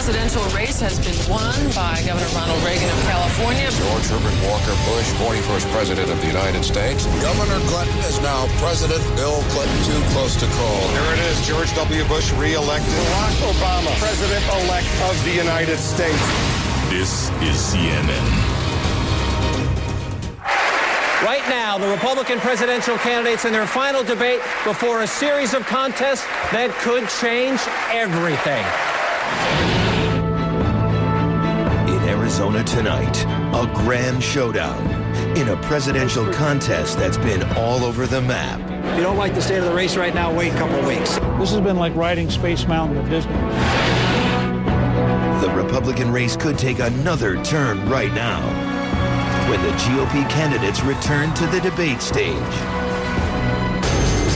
presidential race has been won by Governor Ronald Reagan of California. George Herbert Walker Bush, 41st President of the United States. Governor Clinton is now President Bill Clinton, too close to call. There it is, George W. Bush reelected. Barack Obama, President-elect of the United States. This is CNN. Right now, the Republican presidential candidates in their final debate before a series of contests that could change everything. In Arizona tonight, a grand showdown in a presidential contest that's been all over the map. If you don't like the state of the race right now, wait a couple of weeks. This has been like riding Space Mountain at Disney. The Republican race could take another turn right now when the GOP candidates return to the debate stage.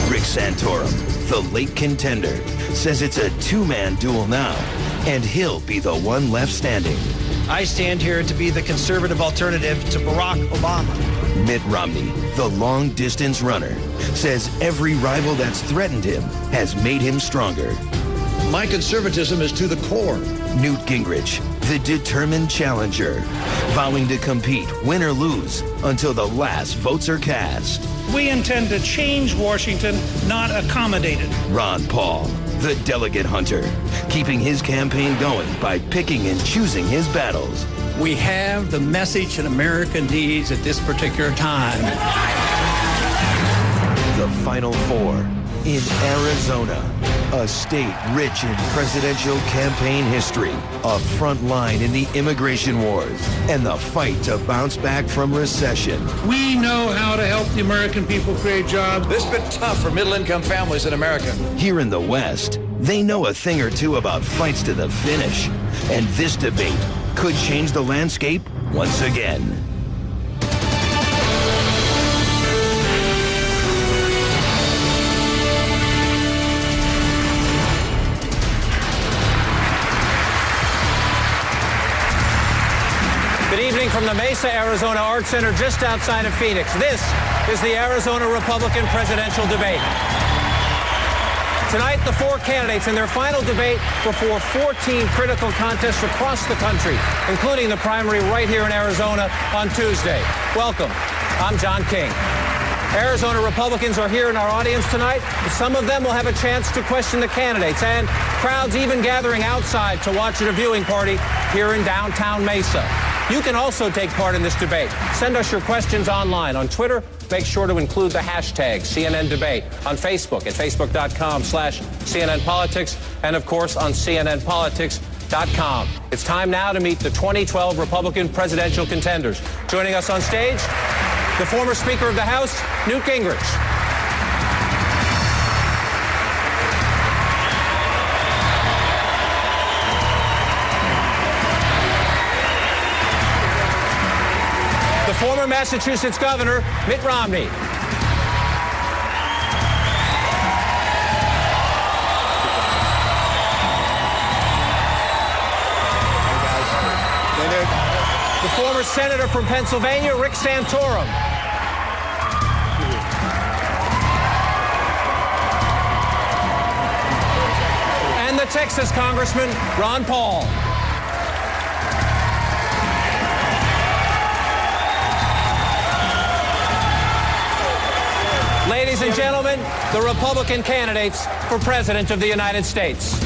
Rick Santorum, the late contender, says it's a two-man duel now, and he'll be the one left standing. I stand here to be the conservative alternative to Barack Obama. Mitt Romney, the long-distance runner, says every rival that's threatened him has made him stronger. My conservatism is to the core. Newt Gingrich, the determined challenger, vowing to compete, win or lose, until the last votes are cast. We intend to change Washington, not accommodate it. Ron Paul, the delegate hunter, keeping his campaign going by picking and choosing his battles. We have the message that America needs at this particular time. The Final Four in Arizona, a state rich in presidential campaign history, a front line in the immigration wars, and the fight to bounce back from recession. We know how to help the American people create jobs. This has been tough for middle-income families in America. Here in the West, they know a thing or two about fights to the finish, and this debate could change the landscape once again. Good evening from the Mesa, Arizona Arts Center just outside of Phoenix. This is the Arizona Republican presidential debate. Tonight, the four candidates in their final debate before 14 critical contests across the country, including the primary right here in Arizona on Tuesday. Welcome. I'm John King. Arizona Republicans are here in our audience tonight. Some of them will have a chance to question the candidates, and crowds even gathering outside to watch at a viewing party here in downtown Mesa. You can also take part in this debate. Send us your questions online. On Twitter, make sure to include the hashtag CNN Debate. On Facebook at facebook.com/CNN Politics, and of course on CNNPolitics.com. It's time now to meet the 2012 Republican presidential contenders. Joining us on stage, the former Speaker of the House, Newt Gingrich. The former Massachusetts Governor, Mitt Romney. The former Senator from Pennsylvania, Rick Santorum. And the Texas Congressman, Ron Paul. Ladies and gentlemen, the Republican candidates for President of the United States.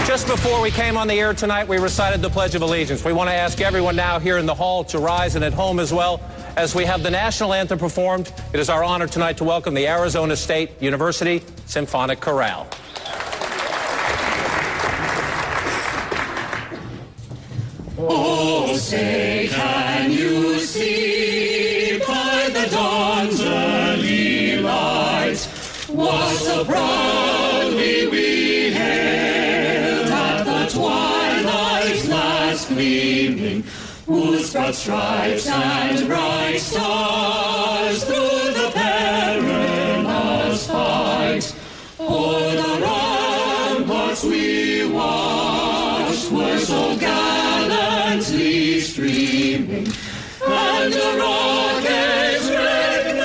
Just before we came on the air tonight, we recited the Pledge of Allegiance. We want to ask everyone now here in the hall to rise, and at home as well. As we have the national anthem performed, it is our honor tonight to welcome the Arizona State University Symphonic Chorale. Oh, say, can you see by the dawn's early light what so proudly we hailed at the twilight's last gleaming, whose broad stripes and bright stars through the perilous fight o'er the ramparts we watched were so gallantly streaming, and the rockets red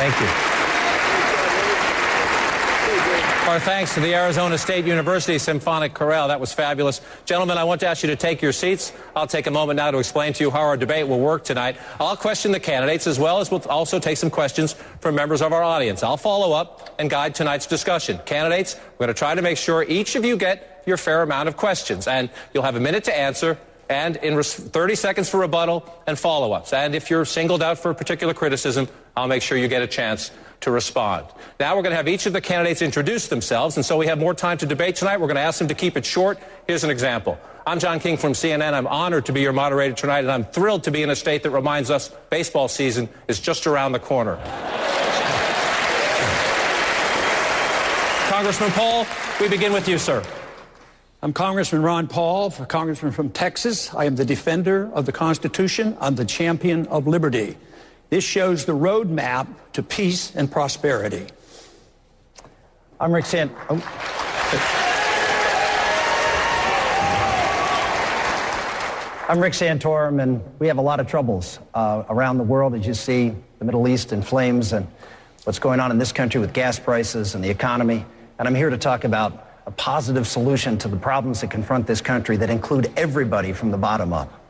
Thank you. Our thanks to the Arizona State University Symphonic Chorale. That was fabulous. Gentlemen, I want to ask you to take your seats. I'll take a moment now to explain to you how our debate will work tonight. I'll question the candidates as well as we'll also take some questions from members of our audience. I'll follow up and guide tonight's discussion. Candidates, we're going to try to make sure each of you get your fair amount of questions, and you'll have a minute to answer and in 30 seconds for rebuttal and follow-ups. And if you're singled out for a particular criticism, I'll make sure you get a chance to respond. Now we're going to have each of the candidates introduce themselves, and so we have more time to debate tonight. We're going to ask them to keep it short. Here's an example. I'm John King from CNN. I'm honored to be your moderator tonight, and I'm thrilled to be in a state that reminds us baseball season is just around the corner. Congressman Paul, we begin with you, sir. I'm Congressman Ron Paul, Congressman from Texas. I am the defender of the Constitution. I'm the champion of liberty. This shows the roadmap to peace and prosperity. I'm Rick Santorum, and we have a lot of troubles around the world, as you see, the Middle East in flames and what's going on in this country with gas prices and the economy. And I'm here to talk about a positive solution to the problems that confront this country that include everybody from the bottom up.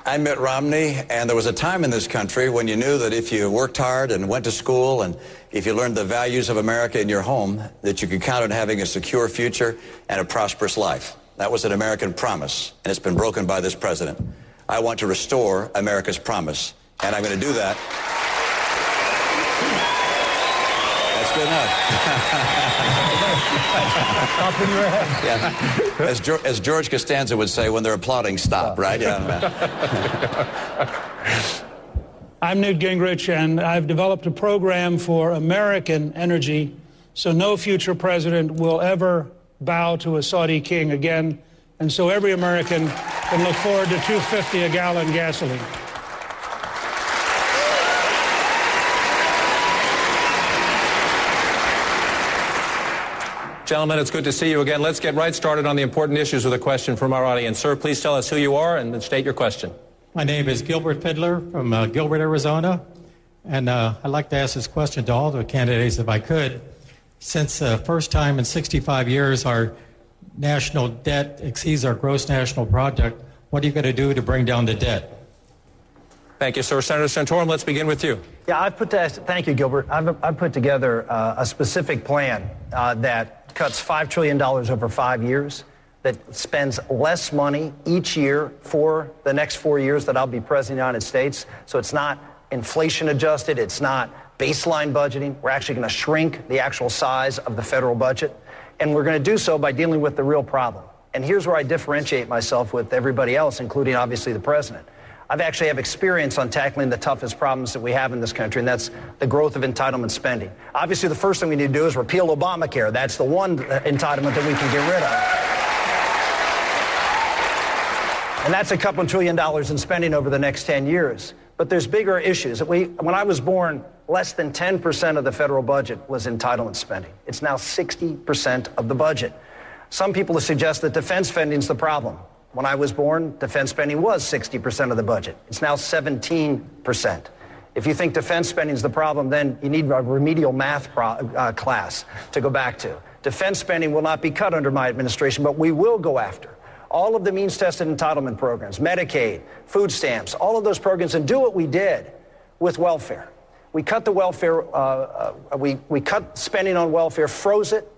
I'm Mitt Romney, and there was a time in this country when you knew that if you worked hard and went to school and if you learned the values of America in your home, that you could count on having a secure future and a prosperous life. That was an American promise, and it's been broken by this president. I want to restore America's promise, and I'm going to do that. That's good enough. Yeah. As George Costanza would say, when they're applauding, stop, right? Yeah. I'm Newt Gingrich, and I've developed a program for American energy so no future president will ever bow to a Saudi king again, and so every American can look forward to $2.50 a gallon gasoline. Gentlemen, it's good to see you again. Let's get right started on the important issues with a question from our audience. Sir, please tell us who you are and then state your question. My name is Gilbert Fiddler from Gilbert, Arizona. And I'd like to ask this question to all the candidates if I could. Since the first time in 65 years our national debt exceeds our gross national product, what are you going to do to bring down the debt? Thank you, sir. Senator Santorum, let's begin with you. Yeah, thank you, Gilbert. I've put together a specific plan that cuts $5 trillion over 5 years, that spends less money each year for the next 4 years that I'll be president of the United States. So it's not inflation adjusted. It's not baseline budgeting. We're actually going to shrink the actual size of the federal budget. And we're going to do so by dealing with the real problem. And here's where I differentiate myself with everybody else, including obviously the president. I actually have experience on tackling the toughest problems that we have in this country, and that's the growth of entitlement spending. Obviously, the first thing we need to do is repeal Obamacare. That's the one entitlement that we can get rid of. And that's a couple $2 trillion in spending over the next 10 years. But there's bigger issues. When I was born, less than 10% of the federal budget was entitlement spending. It's now 60% of the budget. Some people suggest that defense spending is the problem. When I was born, defense spending was 60% of the budget. It's now 17%. If you think defense spending is the problem, then you need a remedial math class to go back to. Defense spending will not be cut under my administration, but we will go after all of the means-tested entitlement programs, Medicaid, food stamps, all of those programs, and do what we did with welfare. We cut the welfare, we cut spending on welfare, froze it,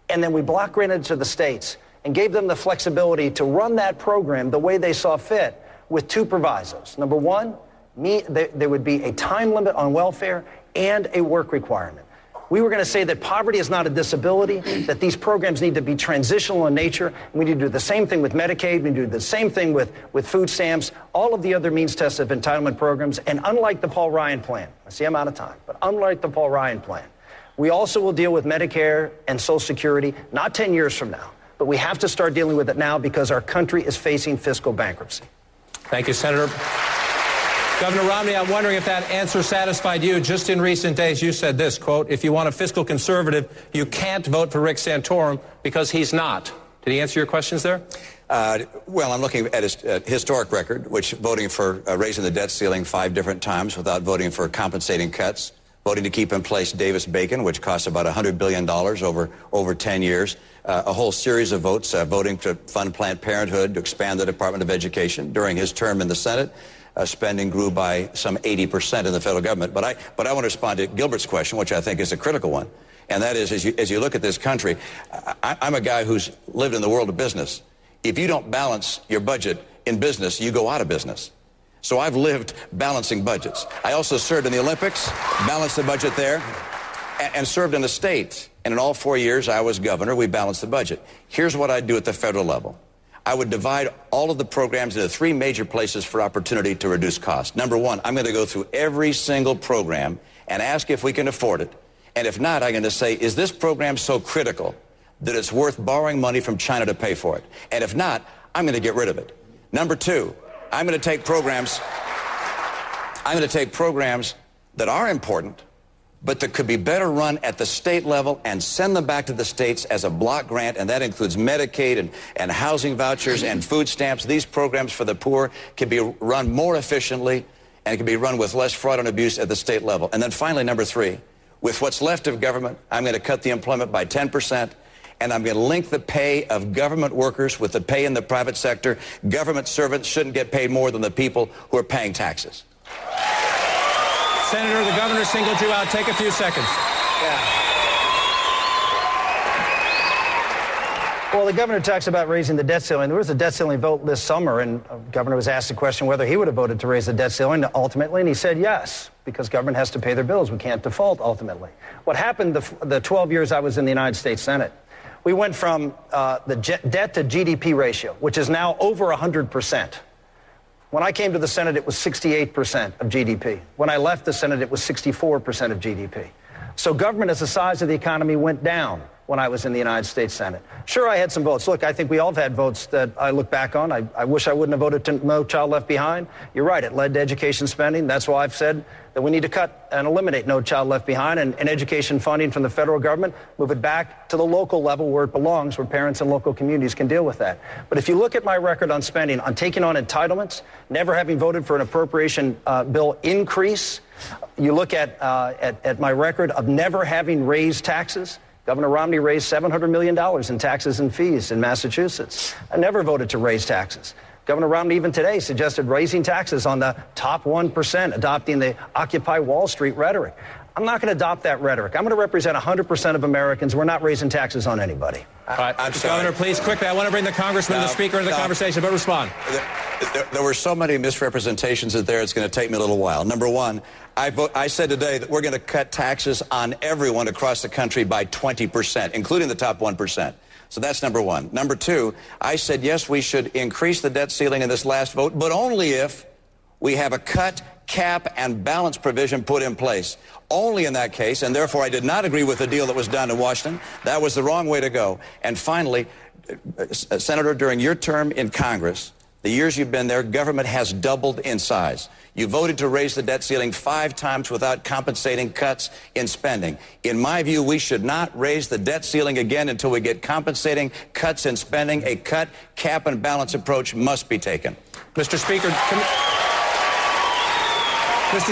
and then we block granted it to the states and gave them the flexibility to run that program the way they saw fit with two provisos. Number one, there would be a time limit on welfare and a work requirement. We were going to say that poverty is not a disability, that these programs need to be transitional in nature. And we need to do the same thing with Medicaid. We need to do the same thing with food stamps, all of the other means-tested entitlement programs. And unlike the Paul Ryan plan, I see I'm out of time, but unlike the Paul Ryan plan, we also will deal with Medicare and Social Security, not 10 years from now. But we have to start dealing with it now because our country is facing fiscal bankruptcy. Thank you, Senator. Governor Romney, I'm wondering if that answer satisfied you. Just in recent days, you said this, quote, if you want a fiscal conservative, you can't vote for Rick Santorum because he's not. Did he answer your questions there? Well, I'm looking at his historic record, which voting for raising the debt ceiling 5 different times without voting for compensating cuts, voting to keep in place Davis-Bacon, which costs about $100 billion over 10 years, a whole series of votes, voting to fund Planned Parenthood, to expand the Department of Education. During his term in the Senate, spending grew by some 80% in the federal government. But I want to respond to Gilbert's question, which I think is a critical one. And that is, as you look at this country, I'm a guy who's lived in the world of business. If you don't balance your budget in business, you go out of business. So I've lived balancing budgets. I also served in the Olympics, balanced the budget there, and served in the state. And in all 4 years I was governor, we balanced the budget. Here's what I'd do at the federal level. I would divide all of the programs into 3 major places for opportunity to reduce costs. Number 1, I'm going to go through every single program and ask if we can afford it. And if not, I'm going to say, is this program so critical that it's worth borrowing money from China to pay for it? And if not, I'm going to get rid of it. Number 2, I'm going to take programs that are important, but that could be better run at the state level and send them back to the states as a block grant, and that includes Medicaid and housing vouchers and food stamps. These programs for the poor can be run more efficiently and can be run with less fraud and abuse at the state level. And then finally, number 3, with what's left of government, I'm going to cut the employment by 10%, and I'm going to link the pay of government workers with the pay in the private sector. Government servants shouldn't get paid more than the people who are paying taxes. Senator, the governor singled you out. Take a few seconds. Yeah. Well, the governor talks about raising the debt ceiling. There was a debt ceiling vote this summer, and the governor was asked the question whether he would have voted to raise the debt ceiling ultimately, and he said yes, because government has to pay their bills. We can't default ultimately. What happened the 12 years I was in the United States Senate, we went from the debt to GDP ratio, which is now over 100%. When I came to the Senate, it was 68% of GDP. When I left the Senate, it was 64% of GDP. So government as the size of the economy went down when I was in the United States Senate. Sure, I had some votes. Look, I think we all have had votes that I look back on. I wish I wouldn't have voted to No Child Left Behind. You're right, it led to education spending. That's why I've said that we need to cut and eliminate No Child Left Behind and education funding from the federal government, move it back to the local level where it belongs, where parents and local communities can deal with that. But if you look at my record on spending, on taking on entitlements, never having voted for an appropriation bill increase, you look at my record of never having raised taxes. Governor Romney raised $700 million in taxes and fees in Massachusetts. I never voted to raise taxes. Governor Romney even today suggested raising taxes on the top 1%, adopting the Occupy Wall Street rhetoric. I'm not going to adopt that rhetoric. I'm going to represent 100% of Americans. We're not raising taxes on anybody. All right, Governor, please, quickly, I want to bring the Congressman and the Speaker into the conversation, but respond. There were so many misrepresentations in there, it's going to take me a little while. Number 1, I said today that we're going to cut taxes on everyone across the country by 20%, including the top 1%. So that's number 1. Number 2, I said, yes, we should increase the debt ceiling in this last vote, but only if we have a cut, cap, and balance provision put in place. Only in that case, and therefore I did not agree with the deal that was done in Washington. That was the wrong way to go. And finally, Senator, during your term in Congress, the years you've been there, government has doubled in size. You voted to raise the debt ceiling 5 times without compensating cuts in spending. In my view, we should not raise the debt ceiling again until we get compensating cuts in spending. A cut, cap, and balance approach must be taken. Mr.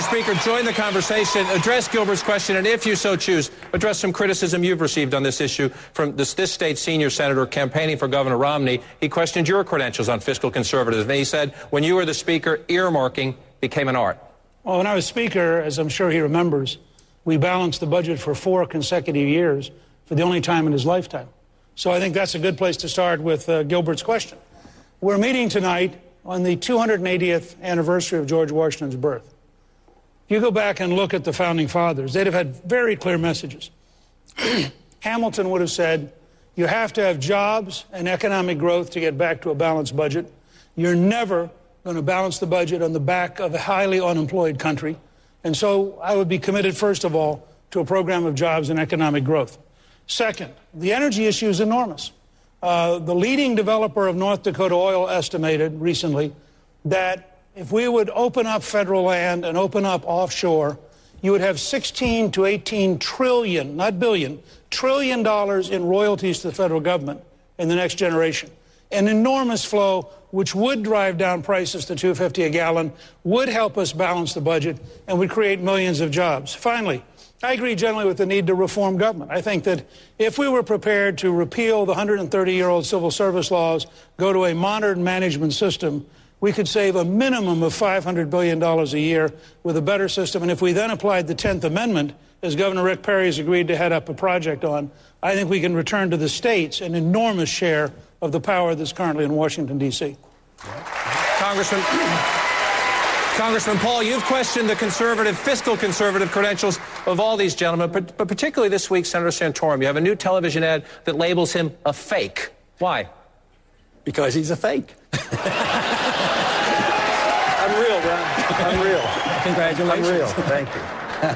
Speaker, join the conversation, address Gilbert's question, and if you so choose, address some criticism you've received on this issue from this state's senior senator campaigning for Governor Romney. He questioned your credentials on fiscal conservatism. He said, when you were the Speaker, earmarking became an art. Well, when I was Speaker, as I'm sure he remembers, we balanced the budget for 4 consecutive years for the only time in his lifetime. So I think that's a good place to start with Gilbert's question. We're meeting tonight on the 280th anniversary of George Washington's birth. If you go back and look at the Founding Fathers, they'd have had very clear messages. Hamilton would have said, you have to have jobs and economic growth to get back to a balanced budget. You're never going to balance the budget on the back of a highly unemployed country. And so I would be committed, first of all, to a program of jobs and economic growth. Second, the energy issue is enormous. The leading developer of North Dakota Oil estimated recently that if we would open up federal land and open up offshore, you would have 16 to 18 trillion, not billion, trillion dollars in royalties to the federal government in the next generation. An enormous flow which would drive down prices to $2.50 a gallon, would help us balance the budget, and would create millions of jobs. Finally, I agree generally with the need to reform government. I think that if we were prepared to repeal the 130-year-old civil service laws, go to a modern management system, we could save a minimum of $500 billion a year with a better system. And if we then applied the 10th Amendment, as Governor Rick Perry has agreed to head up a project on, I think we can return to the states an enormous share of the power that's currently in Washington, D.C. Congressman Paul, you've questioned the fiscal conservative credentials of all these gentlemen, but particularly this week, Senator Santorum. You have a new television ad that labels him a fake. Why? Because he's a fake. Unreal, Ron. Unreal. Congratulations. Unreal. Thank you.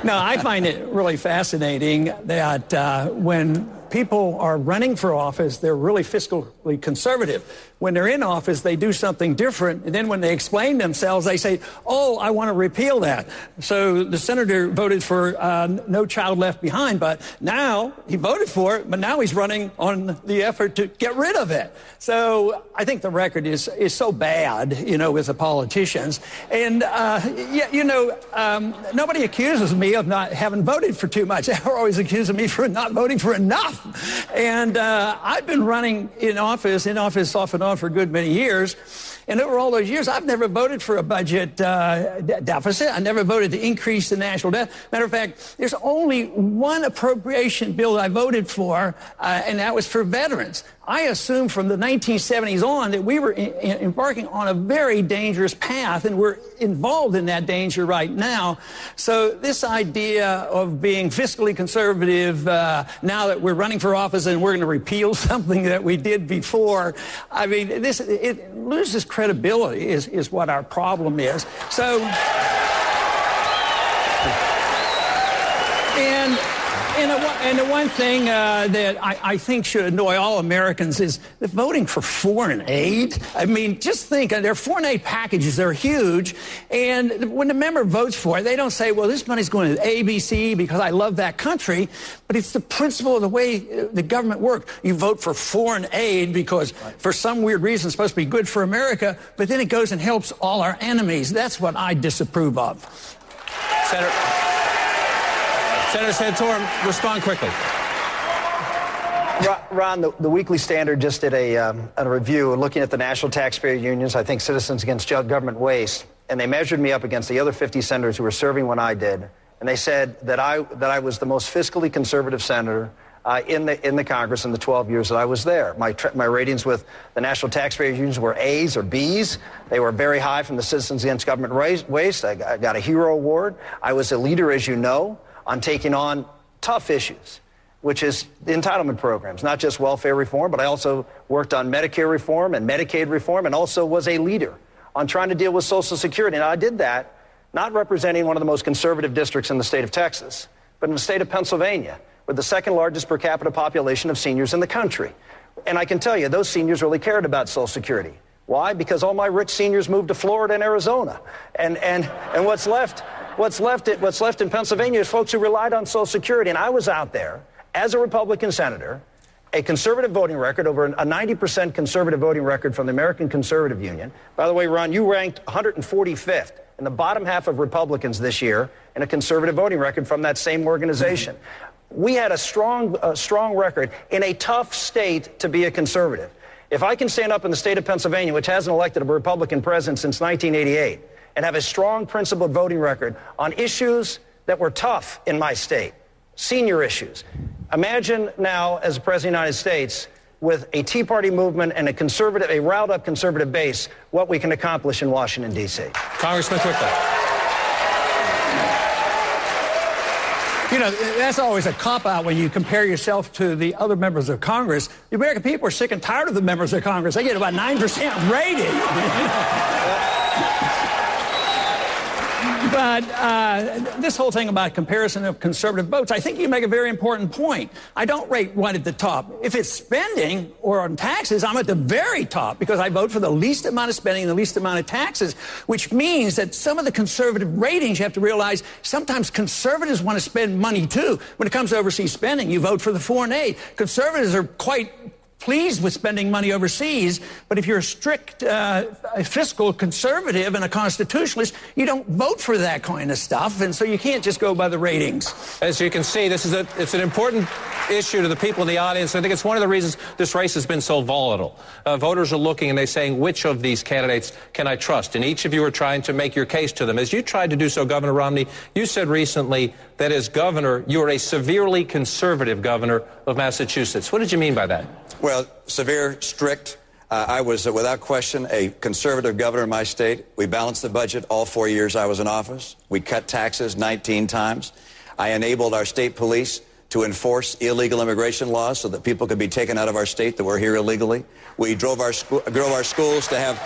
No, I find it really fascinating that when people are running for office, they're really fiscally conservative. When they're in office, they do something different. And then when they explain themselves, they say, oh, I want to repeal that. So the senator voted for No Child Left Behind, but now he voted for it, but now he's running on the effort to get rid of it. So I think the record is so bad, you know, with the politicians. And, nobody accuses me of not having voted for too much. They're always accusing me for not voting for enough. And I've been running in office off and on for a good many years. And over all those years, I've never voted for a budget deficit. I never voted to increase the national debt. Matter of fact, there's only one appropriation bill that I voted for, and that was for veterans. I assumed from the 1970s on that we were embarking on a very dangerous path, and we're involved in that danger right now. So this idea of being fiscally conservative now that we're running for office and we're going to repeal something that we did before, I mean, it loses credibility is what our problem is. So, and the one thing that I think should annoy all Americans is that voting for foreign aid. I mean, just think, their foreign aid packages, they're huge, and when the member votes for it, they don't say, well, this money's going to ABC because I love that country, but it's the principle of the way the government works. You vote for foreign aid because for some weird reason it's supposed to be good for America, but then it goes and helps all our enemies. That's what I disapprove of. Senator Santorum, respond quickly. Ron, the Weekly Standard just did a review looking at the national taxpayer unions, I think Citizens Against Government Waste, and they measured me up against the other 50 senators who were serving when I did, and they said that I was the most fiscally conservative senator in the Congress in the 12 years that I was there. My ratings with the national taxpayer unions were A's or B's. They were very high from the Citizens Against Government Waste. I got a Hero Award. I was a leader, as you know, on taking on tough issues, which is the entitlement programs, not just welfare reform, but I also worked on Medicare reform and Medicaid reform, and also was a leader on trying to deal with Social Security. And I did that not representing one of the most conservative districts in the state of Texas, but in the state of Pennsylvania, with the second largest per capita population of seniors in the country. And I can tell you, those seniors really cared about Social Security. Why? Because all my rich seniors moved to Florida and Arizona. And what's left in Pennsylvania is folks who relied on Social Security. And I was out there as a Republican senator, a conservative voting record, over a 90% conservative voting record from the American Conservative Union. By the way, Ron, you ranked 145th in the bottom half of Republicans this year in a conservative voting record from that same organization. We had a strong record in a tough state to be a conservative. If I can stand up in the state of Pennsylvania, which hasn't elected a Republican president since 1988, and have a strong principled voting record on issues that were tough in my state, senior issues. Imagine now, as President of the United States, with a Tea Party movement and a riled-up conservative base, what we can accomplish in Washington, D.C. Congressman, quickly. You know, that's always a cop-out when you compare yourself to the other members of Congress. The American people are sick and tired of the members of Congress. They get about 9% rating. But this whole thing about comparison of conservative votes, I think you make a very important point. I don't rate one at the top. If it's spending or on taxes, I'm at the very top because I vote for the least amount of spending and the least amount of taxes, which means that some of the conservative ratings, you have to realize, sometimes conservatives want to spend money too. When it comes to overseas spending, you vote for the foreign aid. Conservatives are quite pleased with spending money overseas, but if you're a strict fiscal conservative and a constitutionalist, you don't vote for that kind of stuff, and so you can't just go by the ratings. As you can see, it's an important issue to the people in the audience. I think it's one of the reasons this race has been so volatile. Voters are looking and they're saying, which of these candidates can I trust? And each of you are trying to make your case to them. As you tried to do so, Governor Romney, you said recently that as governor, you are a severely conservative governor of Massachusetts. What did you mean by that? Well, severe, strict. I was, without question, a conservative governor in my state. We balanced the budget all 4 years I was in office. We cut taxes 19 times. I enabled our state police to enforce illegal immigration laws so that people could be taken out of our state that were here illegally. We drove our schools to have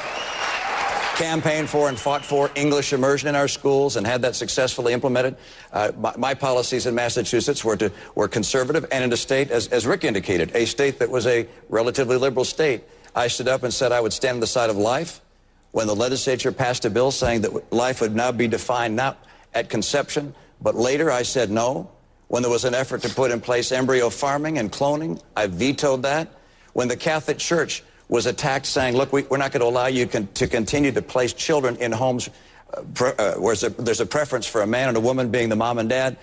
campaigned for and fought for English immersion in our schools and had that successfully implemented. My policies in Massachusetts were conservative, and in a state, as Rick indicated, a state that was a relatively liberal state. I stood up and said I would stand on the side of life when the legislature passed a bill saying that life would now be defined not at conception, but later. I said no. When there was an effort to put in place embryo farming and cloning, I vetoed that. When the Catholic Church was attacked saying, look, we're not going to allow you to continue to place children in homes where there's a preference for a man and a woman being the mom and dad.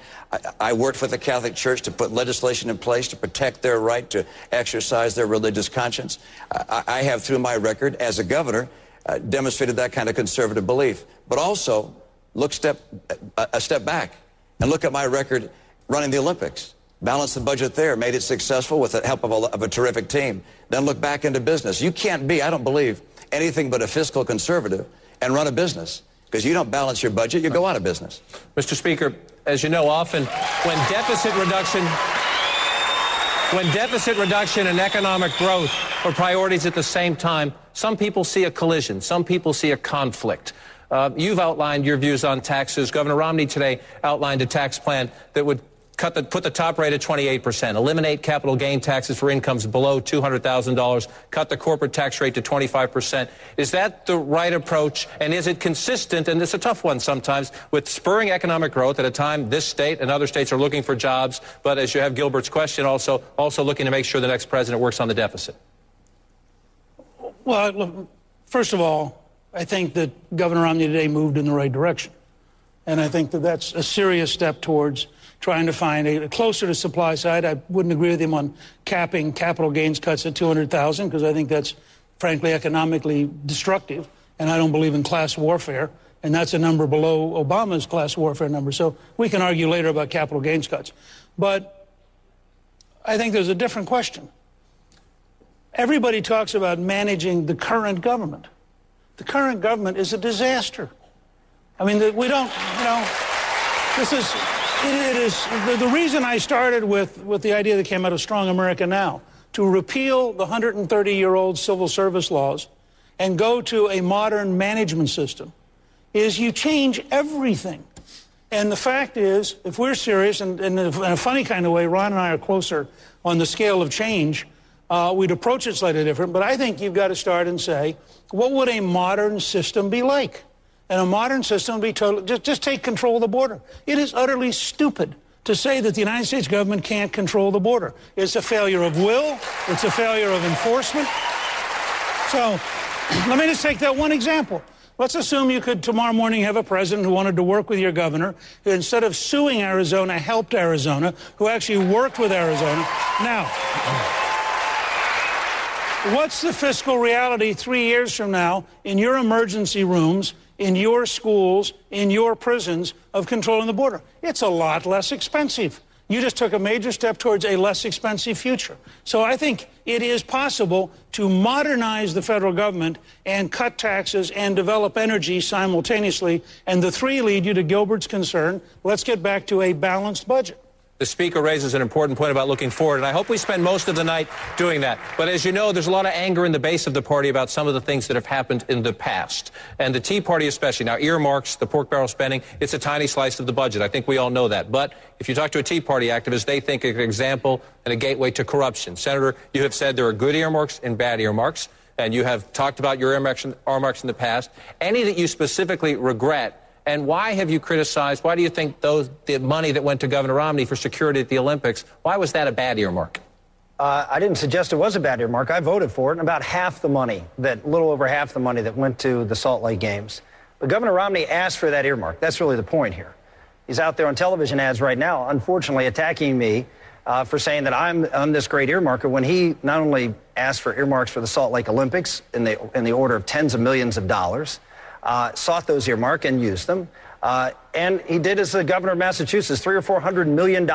I worked with the Catholic Church to put legislation in place to protect their right to exercise their religious conscience. I have, through my record as a governor, demonstrated that kind of conservative belief. But also, a step back and look at my record running the Olympics. Balanced the budget there, made it successful with the help of a terrific team. Then look back into business. You can't be, I don't believe, anything but a fiscal conservative and run a business. Because you don't balance your budget, you go out of business. Mr. Speaker, as you know, often when deficit reduction and economic growth are priorities at the same time, some people see a collision, some people see a conflict. You've outlined your views on taxes. Governor Romney today outlined a tax plan that would put the top rate at 28%, eliminate capital gain taxes for incomes below $200,000, cut the corporate tax rate to 25%. Is that the right approach? And is it consistent, and it's a tough one sometimes, with spurring economic growth at a time this state and other states are looking for jobs, but as you have Gilbert's question, also looking to make sure the next president works on the deficit? Well, look, first of all, I think that Governor Romney today moved in the right direction. And I think that that's a serious step towards trying to find a closer to supply side. I wouldn't agree with him on capping capital gains cuts at 200,000 because I think that's frankly economically destructive, and I don't believe in class warfare, and that's a number below Obama's class warfare number. So we can argue later about capital gains cuts. But I think there's a different question. Everybody talks about managing the current government. The current government is a disaster. I mean, we don't, it is the reason I started with the idea that came out of Strong America Now, to repeal the 130-year-old civil service laws and go to a modern management system, is you change everything. And the fact is, if we're serious, and in a funny kind of way, Ron and I are closer on the scale of change, we'd approach it slightly different, but I think you've got to start and say, what would a modern system be like? And a modern system would be totally, just take control of the border. It is utterly stupid to say that the United States government can't control the border. It's a failure of will. It's a failure of enforcement. So let me just take that one example. Let's assume you could tomorrow morning have a president who wanted to work with your governor, who instead of suing Arizona, helped Arizona, who actually worked with Arizona. Now, what's the fiscal reality 3 years from now in your emergency rooms, in your schools, in your prisons of controlling the border? It's a lot less expensive. You just took a major step towards a less expensive future. So I think it is possible to modernize the federal government and cut taxes and develop energy simultaneously. And the three lead you to Gilbert's concern. Let's get back to a balanced budget. The Speaker raises an important point about looking forward, and I hope we spend most of the night doing that. But as you know, there's a lot of anger in the base of the party about some of the things that have happened in the past. And the Tea Party especially. Now, earmarks, the pork barrel spending, it's a tiny slice of the budget. I think we all know that. But if you talk to a Tea Party activist, they think it's an example and a gateway to corruption. Senator, you have said there are good earmarks and bad earmarks, and you have talked about your earmarks in the past. Any that you specifically regret? And why have you criticized, why do you think the money that went to Governor Romney for security at the Olympics, why was that a bad earmark? I didn't suggest it was a bad earmark. I voted for it, and about half the money, a little over half the money that went to the Salt Lake Games. But Governor Romney asked for that earmark. That's really the point here. He's out there on television ads right now, unfortunately attacking me for saying that I'm this great earmarker when he not only asked for earmarks for the Salt Lake Olympics in the order of tens of millions of dollars, sought those earmarks and used them. And he did as the governor of Massachusetts, $300 or $400 million.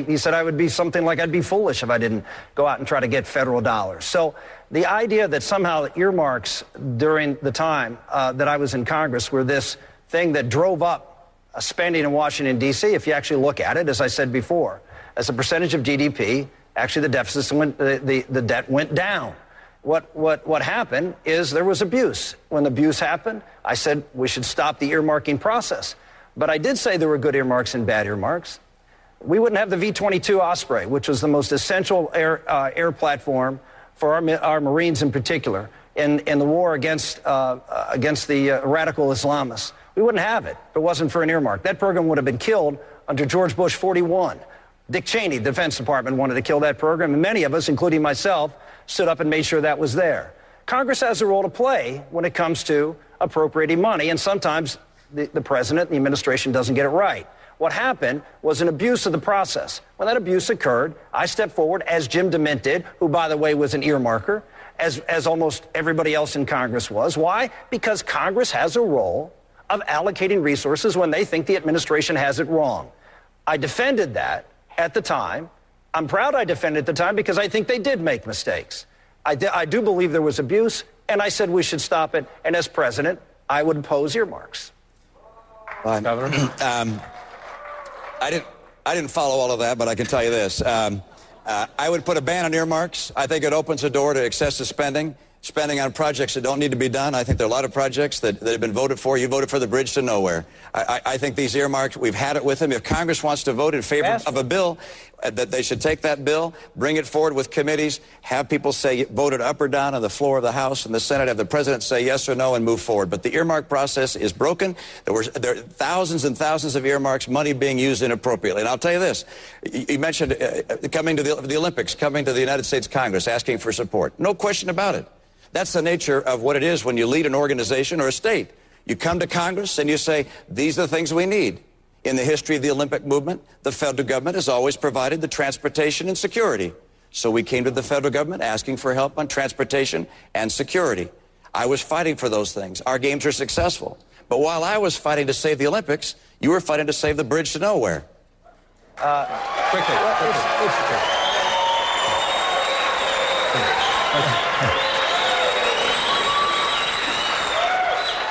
He said I would be something like I'd be foolish if I didn't go out and try to get federal dollars. So the idea that somehow earmarks during the time that I was in Congress were this thing that drove up spending in Washington, D.C., if you actually look at it, as I said before, as a percentage of GDP, actually the deficits the debt went down. What happened is there was abuse. When the abuse happened, I said we should stop the earmarking process. But I did say there were good earmarks and bad earmarks. We wouldn't have the V-22 Osprey, which was the most essential air platform for our Marines in particular in the war against the radical Islamists. We wouldn't have it if it wasn't for an earmark. That program would have been killed under George Bush 41. Dick Cheney, the Defense Department, wanted to kill that program, and many of us, including myself, stood up and made sure that was there. Congress has a role to play when it comes to appropriating money, and sometimes the president and the administration doesn't get it right. What happened was an abuse of the process. When that abuse occurred, I stepped forward, as Jim DeMint did, who, by the way, was an earmarker, as almost everybody else in Congress was. Why? Because Congress has a role of allocating resources when they think the administration has it wrong. I defended that at the time. I'm proud I defended at the time because I think they did make mistakes. I do believe there was abuse, and I said we should stop it. And as president, I would oppose earmarks. Governor? I didn't follow all of that, but I can tell you this. I would put a ban on earmarks. I think it opens the door to excessive spending on projects that don't need to be done. I think there are a lot of projects that have been voted for. You voted for the bridge to nowhere. I think these earmarks, we've had it with them. If Congress wants to vote in favor of a bill, that they should take that bill, bring it forward with committees, have people say vote it up or down on the floor of the House and the Senate, have the president say yes or no and move forward. But the earmark process is broken. There are thousands and thousands of earmarks, money being used inappropriately. And I'll tell you this. You mentioned coming to the Olympics, coming to the United States Congress, asking for support. No question about it. That's the nature of what it is when you lead an organization or a state. You come to Congress and you say, these are the things we need. In the history of the Olympic movement, the federal government has always provided the transportation and security. So we came to the federal government asking for help on transportation and security. I was fighting for those things. Our games are successful. But while I was fighting to save the Olympics, you were fighting to save the bridge to nowhere. Quickly.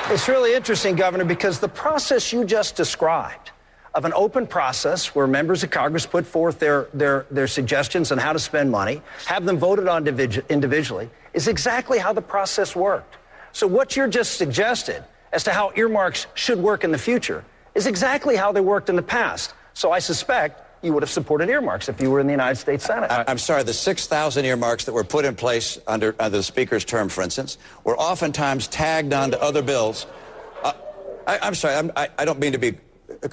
It's really interesting, Governor, because the process you just described of an open process where members of Congress put forth their suggestions on how to spend money, have them voted on individually, is exactly how the process worked. So what you're just suggested as to how earmarks should work in the future is exactly how they worked in the past. So I suspect you would have supported earmarks if you were in the United States Senate. I'm sorry, the 6,000 earmarks that were put in place under the Speaker's term, for instance, were oftentimes tagged onto other bills. I'm sorry, I don't mean to be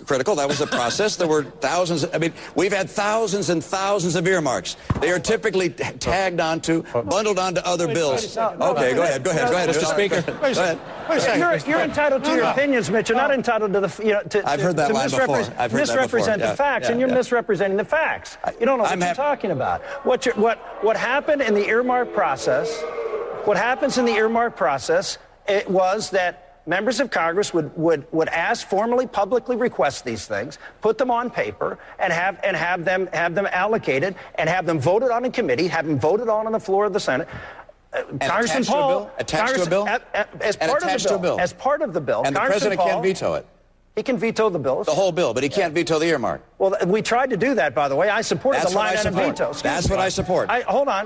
critical. That was the process. There were thousands. I mean, we've had thousands and thousands of earmarks. They are typically tagged onto, bundled onto other bills. Okay, go ahead, Mr. Speaker. Go ahead. You're entitled to your opinions, Mitch. You're not entitled to the I've heard that line before. Misrepresent the facts, and you're misrepresenting the facts. You don't know what you're talking about. What happened in the earmark process? What happens in the earmark process? It was that members of Congress would ask, formally, publicly request these things, put them on paper, and have them allocated, and have them voted on in committee, have them voted on the floor of the Senate. Congressman Paul, attached to a bill, as part of the bill, and the president can't veto it. He can veto the bills. The whole bill, but he can't veto the earmark. Well, we tried to do that, by the way. I supported the line item veto. That's what I support. Hold on.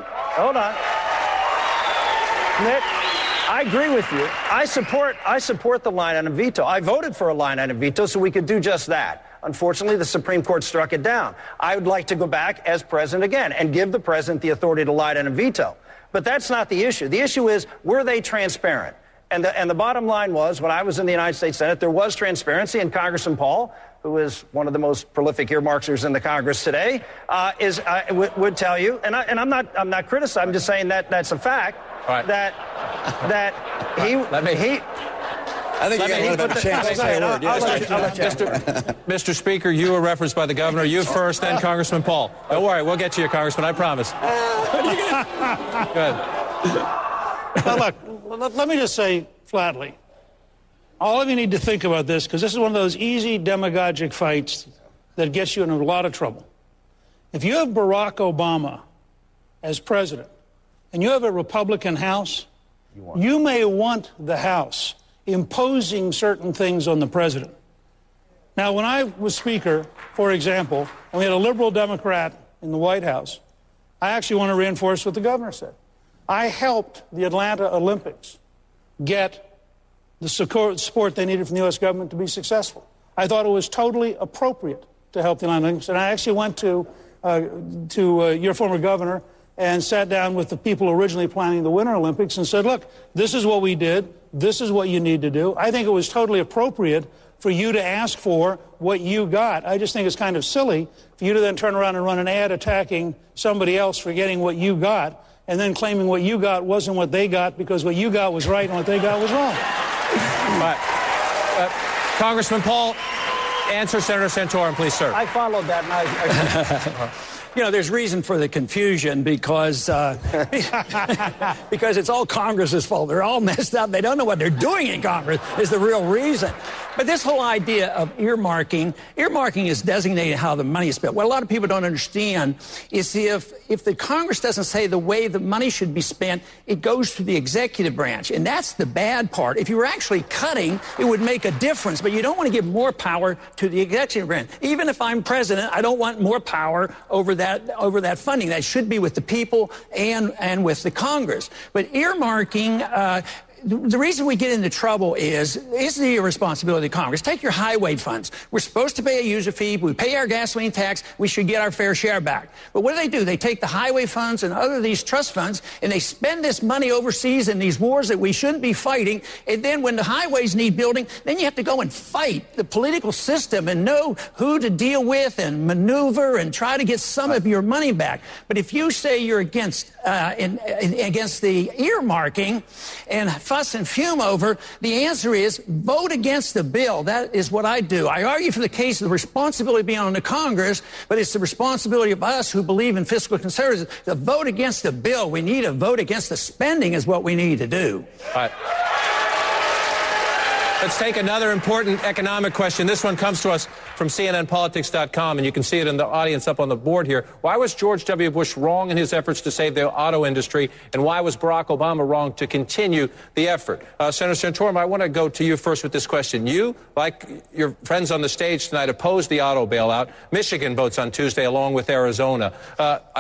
Mitt, I agree with you. I support the line item veto. I voted for a line item veto so we could do just that. Unfortunately, the Supreme Court struck it down. I would like to go back as president again and give the president the authority to line item veto. But that's not the issue. The issue is, were they transparent? And the bottom line was, when I was in the United States Senate, there was transparency, and Congressman Paul, who is one of the most prolific earmarkers in the Congress today, would tell you, and I'm not criticizing, I'm just saying that that's a fact, right. that he. I think you got a chance to say a word. Mr. Speaker, you were referenced by the governor. You first, then Congressman Paul. Don't worry, we'll get to you, Congressman, I promise. Good. Now, look, let me just say flatly, all of you need to think about this, because this is one of those easy demagogic fights that gets you in a lot of trouble. If you have Barack Obama as president, and you have a Republican House, you may want the House imposing certain things on the president. Now, when I was Speaker, for example, and we had a liberal Democrat in the White House, I actually want to reinforce what the governor said. I helped the Atlanta Olympics get the support they needed from the U.S. government to be successful. I thought it was totally appropriate to help the Atlanta Olympics, and I actually went to your former governor and sat down with the people originally planning the Winter Olympics and said, look, this is what we did. This is what you need to do. I think it was totally appropriate for you to ask for what you got. I just think it's kind of silly for you to then turn around and run an ad attacking somebody else for getting what you got and then claiming what you got wasn't what they got because what you got was right and what they got was wrong. Congressman Paul, answer Senator Santorum, please, sir. I followed that, and I You know, there's reason for the confusion because because it's all Congress's fault. They're all messed up. They don't know what they're doing in Congress is the real reason. But this whole idea of earmarking is designating how the money is spent. What a lot of people don't understand is if the Congress doesn't say the way the money should be spent, it goes to the executive branch. And that's the bad part. If you were actually cutting, it would make a difference. But you don't want to give more power to the executive branch. Even if I'm president, I don't want more power over that funding. That should be with the people and with the Congress. But earmarking, the reason we get into trouble is the irresponsibility of Congress. Take your highway funds. We're supposed to pay a user fee. We pay our gasoline tax. We should get our fair share back. But what do? They take the highway funds and other these trust funds, and they spend this money overseas in these wars that we shouldn't be fighting. And then when the highways need building, then you have to go and fight the political system and know who to deal with and maneuver and try to get some of your money back. But if you say you're against the earmarking and fuss and fume over, the answer is vote against the bill. That is what I do. I argue for the case of the responsibility being on the Congress, but it's the responsibility of us who believe in fiscal conservatism to vote against the bill. We need to vote against the spending is what we need to do. All right. Let's take another important economic question. This one comes to us from CNNPolitics.com, and you can see it in the audience up on the board here. Why was George W. Bush wrong in his efforts to save the auto industry, and why was Barack Obama wrong to continue the effort? Senator Santorum, I want to go to you first with this question. You, like your friends on the stage tonight, opposed the auto bailout. Michigan votes on Tuesday along with Arizona.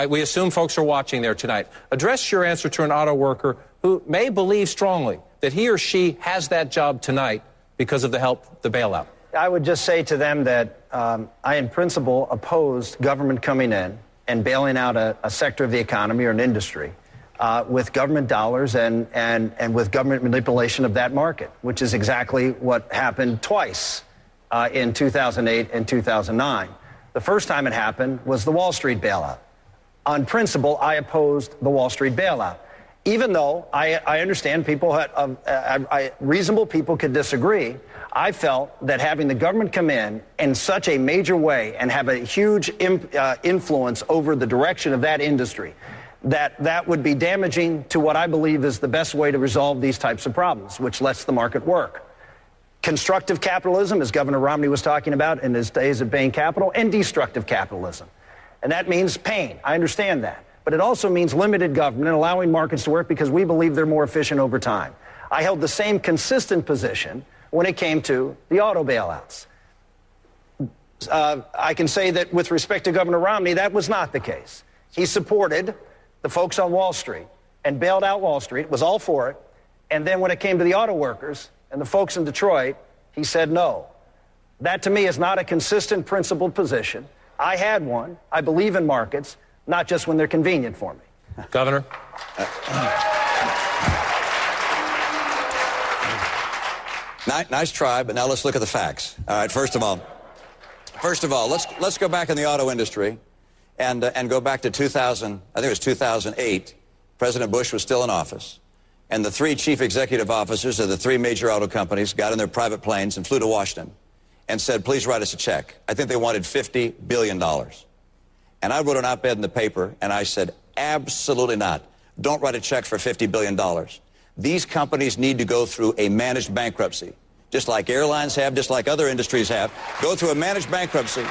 We assume folks are watching there tonight. Address your answer to an auto worker who may believe strongly that he or she has that job tonight because of the bailout. I would just say to them that I, in principle, opposed government coming in and bailing out a sector of the economy or an industry with government dollars and with government manipulation of that market, which is exactly what happened twice in 2008 and 2009. The first time it happened was the Wall Street bailout. On principle, I opposed the Wall Street bailout. Even though I understand reasonable people could disagree, I felt that having the government come in such a major way and have a huge influence over the direction of that industry, that would be damaging to what I believe is the best way to resolve these types of problems, which lets the market work. Constructive capitalism, as Governor Romney was talking about in his days of Bain Capital, and destructive capitalism. And that means pain. I understand that. But it also means limited government and allowing markets to work because we believe they're more efficient over time. I held the same consistent position when it came to the auto bailouts. I can say that with respect to Governor Romney, that was not the case. He supported the folks on Wall Street and bailed out Wall Street, was all for it. And then when it came to the auto workers and the folks in Detroit, he said no. That to me is not a consistent principled position. I had one. I believe in markets, not just when they're convenient for me. Governor? Nice try, but now let's look at the facts. All right, first of all, let's go back in the auto industry and go back to 2000, I think it was 2008. President Bush was still in office, and the three chief executive officers of the three major auto companies got in their private planes and flew to Washington and said, please write us a check. I think they wanted $50 billion. And I wrote an op-ed in the paper, and I said, absolutely not. Don't write a check for $50 billion. These companies need to go through a managed bankruptcy, just like airlines have, just like other industries have. Go through a managed bankruptcy.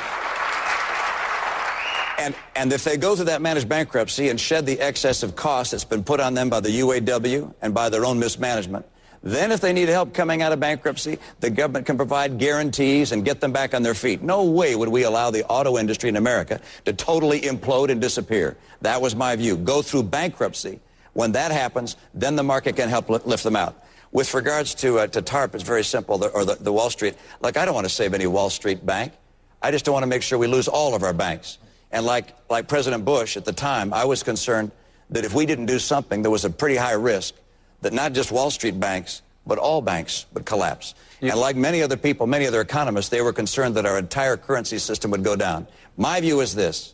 And if they go through that managed bankruptcy and shed the excess of cost that's been put on them by the UAW and by their own mismanagement, then if they need help coming out of bankruptcy, the government can provide guarantees and get them back on their feet. No way would we allow the auto industry in America to totally implode and disappear. That was my view. Go through bankruptcy. When that happens, then the market can help lift them out. With regards to TARP, it's very simple, or the Wall Street. Like, I don't want to save any Wall Street bank. I just don't want to make sure we lose all of our banks. And like President Bush at the time, I was concerned that if we didn't do something, there was a pretty high risk that not just Wall Street banks, but all banks would collapse. And like many other people, many other economists, they were concerned that our entire currency system would go down. My view is this.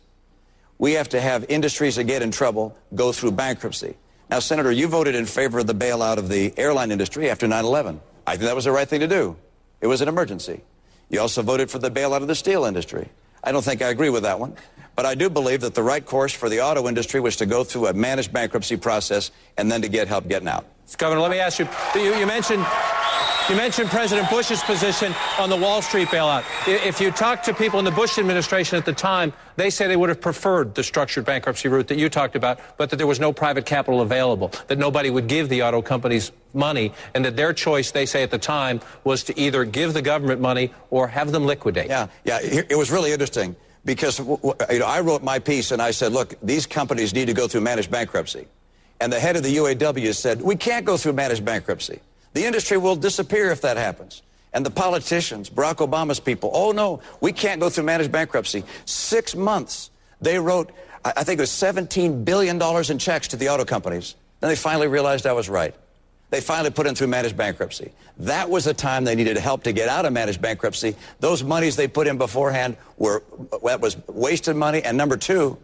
We have to have industries that get in trouble go through bankruptcy. Now, Senator, you voted in favor of the bailout of the airline industry after 9/11. I think that was the right thing to do. It was an emergency. You also voted for the bailout of the steel industry. I don't think I agree with that one. But I do believe that the right course for the auto industry was to go through a managed bankruptcy process and then to get help getting out. Governor, let me ask you, you mentioned President Bush's position on the Wall Street bailout. If you talk to people in the Bush administration at the time, they say they would have preferred the structured bankruptcy route that you talked about, but that there was no private capital available, that nobody would give the auto companies money, and that their choice, they say at the time, was to either give the government money or have them liquidate. Yeah, it was really interesting because I wrote my piece and I said, look, these companies need to go through managed bankruptcy. And the head of the UAW said, we can't go through managed bankruptcy. The industry will disappear if that happens. And the politicians, Barack Obama's people, oh, no, we can't go through managed bankruptcy. 6 months, they wrote, I think it was $17 billion in checks to the auto companies. Then they finally realized I was right. They finally put in through managed bankruptcy. That was the time they needed help to get out of managed bankruptcy. Those monies they put in beforehand that was wasted money. And number two,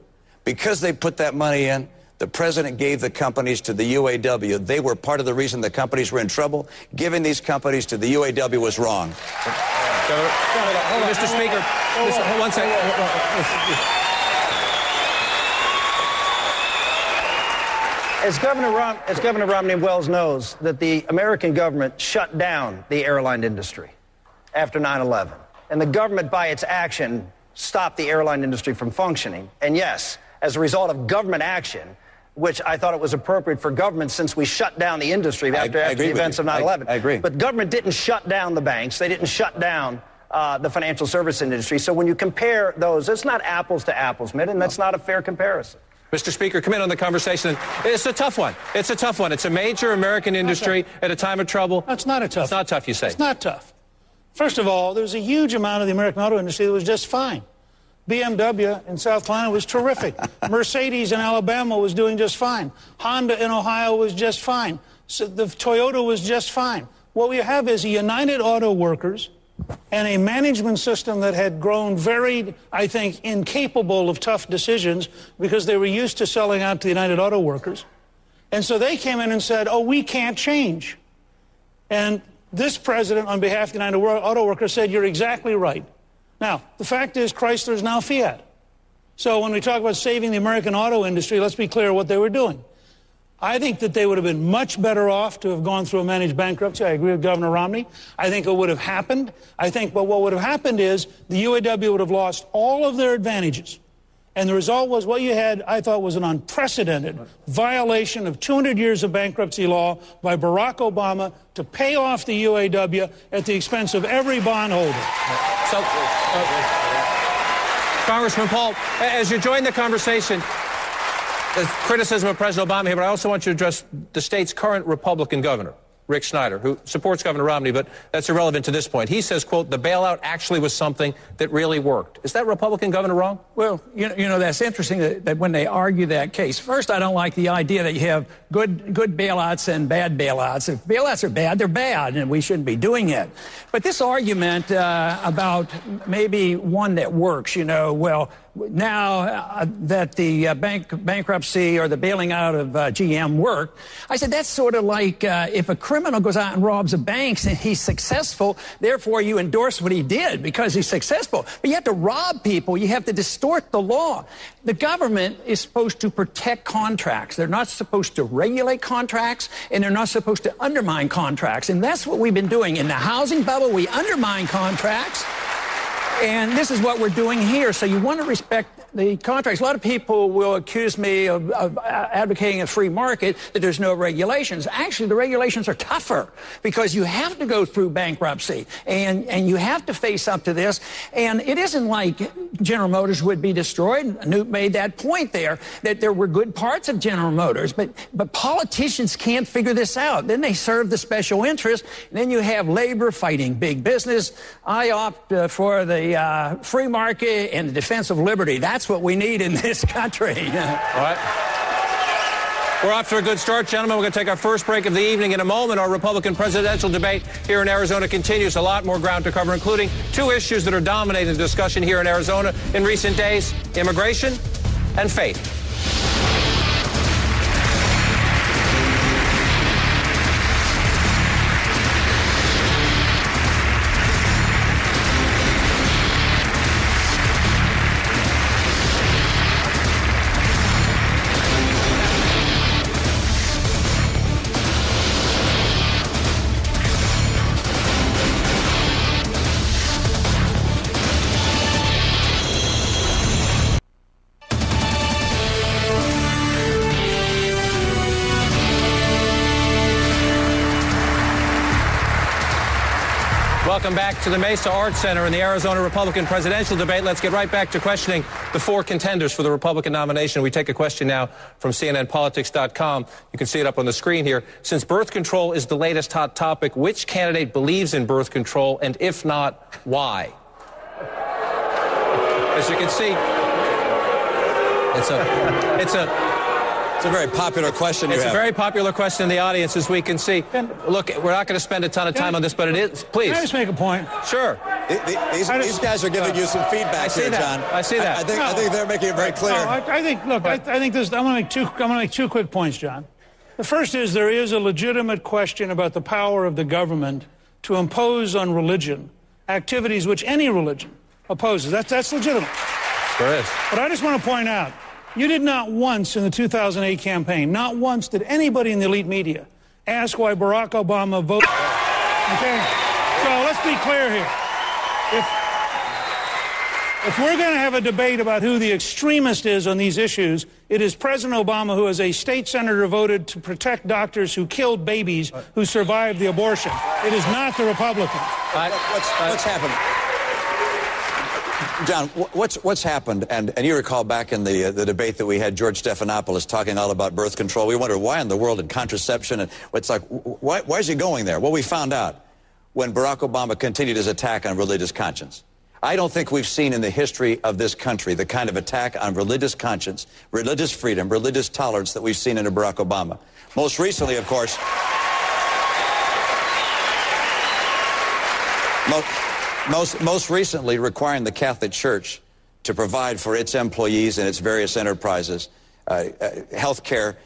because they put that money in, the president gave the companies to the UAW. They were part of the reason the companies were in trouble. Giving these companies to the UAW was wrong. Hold on. Mr. Speaker, one second. As Governor Romney Wells knows, that the American government shut down the airline industry after 9/11. And the government, by its action, stopped the airline industry from functioning. And yes, as a result of government action, which I thought it was appropriate for government since we shut down the industry after the events of 9/11. I agree. But government didn't shut down the banks. They didn't shut down the financial service industry. So when you compare those, it's not apples to apples, Mitt, and that's not a fair comparison. Mr. Speaker, come in on the conversation. It's a tough one. It's a tough one. It's a major American industry at a time of trouble. That's not a tough. It's not tough, you say. It's not tough. First of all, there was a huge amount of the American auto industry that was just fine. BMW in South Carolina was terrific. Mercedes in Alabama was doing just fine. Honda in Ohio was just fine. So the Toyota was just fine. What we have is a united auto workers and a management system that had grown very, I think, incapable of tough decisions because they were used to selling out to the United Auto Workers. And so they came in and said, oh, we can't change. And this president, on behalf of the United Auto Workers, said, you're exactly right. Now, the fact is Chrysler is now Fiat. So when we talk about saving the American auto industry, let's be clear what they were doing. I think that they would have been much better off to have gone through a managed bankruptcy. I agree with Governor Romney. I think it would have happened. But what would have happened is the UAW would have lost all of their advantages. And the result was what you had, I thought, was an unprecedented violation of 200 years of bankruptcy law by Barack Obama to pay off the UAW at the expense of every bondholder. So, Congressman Paul, as you join the conversation, there's criticism of President Obama here, but I also want you to address the state's current Republican governor, Rick Snyder, who supports Governor Romney, but that's irrelevant to this point. He says, quote, the bailout actually was something that really worked. Is that Republican governor wrong? Well, you know that's interesting that when they argue that case. First, I don't like the idea that you have good bailouts and bad bailouts. If bailouts are bad, they're bad, and we shouldn't be doing it. But this argument about maybe one that works, well, now that the bankruptcy or the bailing out of GM worked, I said that's sort of like if a criminal goes out and robs a bank and he's successful, therefore you endorse what he did because he's successful. But you have to rob people. You have to distort the law. The government is supposed to protect contracts. They're not supposed to regulate contracts, and they're not supposed to undermine contracts. And that's what we've been doing. In the housing bubble, we undermine contracts. And this is what we're doing here. So you want to respect the contracts. A lot of people will accuse me of advocating a free market, that there's no regulations. Actually, the regulations are tougher because you have to go through bankruptcy and you have to face up to this. And it isn't like General Motors would be destroyed. Newt made that point there, that there were good parts of General Motors, but politicians can't figure this out. Then they serve the special interest, and then you have labor fighting big business. I opt for the free market and the defense of liberty. That's what we need in this country. All right. We're off to a good start, gentlemen. We're going to take our first break of the evening. In a moment, our Republican presidential debate here in Arizona continues. A lot more ground to cover, including two issues that are dominating the discussion here in Arizona in recent days: immigration and faith. Welcome back to the Mesa Arts Center in the Arizona Republican presidential debate. Let's get right back to questioning the four contenders for the Republican nomination. We take a question now from CNNPolitics.com. You can see it up on the screen here. Since birth control is the latest hot topic, which candidate believes in birth control, and if not, why? As you can see, it's a very popular question. It's a very popular question in the audience, as we can see. Look, we're not going to spend a ton of time on this, but it is. Please. Can I just make a point? Sure. These guys are giving you some feedback here, John. I see that. I think they're making it very clear. No, I think this. I'm going to make two quick points, John. The first is there is a legitimate question about the power of the government to impose on religion activities which any religion opposes. That's legitimate. There is. But I just want to point out, you did not once in the 2008 campaign, not once did anybody in the elite media ask why Barack Obama voted. Okay? So let's be clear here. If we're going to have a debate about who the extremist is on these issues, it is President Obama, who as a state senator voted to protect doctors who killed babies who survived the abortion. It is not the Republicans. What's happened? John, what's happened, and you recall back in the debate that we had George Stephanopoulos talking all about birth control. We wondered why in the world, and contraception, and it's like, why is he going there? Well, we found out when Barack Obama continued his attack on religious conscience. I don't think we've seen in the history of this country the kind of attack on religious conscience, religious freedom, religious tolerance that we've seen under Barack Obama. Most recently, of course, most recently requiring the Catholic Church to provide for its employees and its various enterprises health care,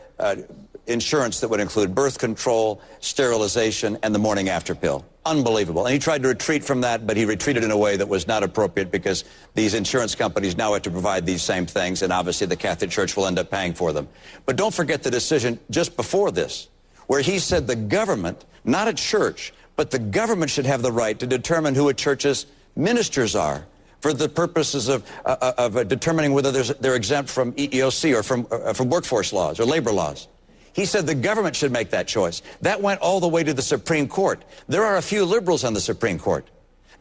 insurance that would include birth control, sterilization, and the morning after pill. Unbelievable. And he tried to retreat from that, but he retreated in a way that was not appropriate because these insurance companies now have to provide these same things, and obviously the Catholic Church will end up paying for them. But don't forget the decision just before this, where he said the government, not a church, but the government should have the right to determine who a church's ministers are for the purposes of determining whether they're exempt from EEOC or from workforce laws or labor laws. He said the government should make that choice. That went all the way to the Supreme Court. There are a few liberals on the Supreme Court.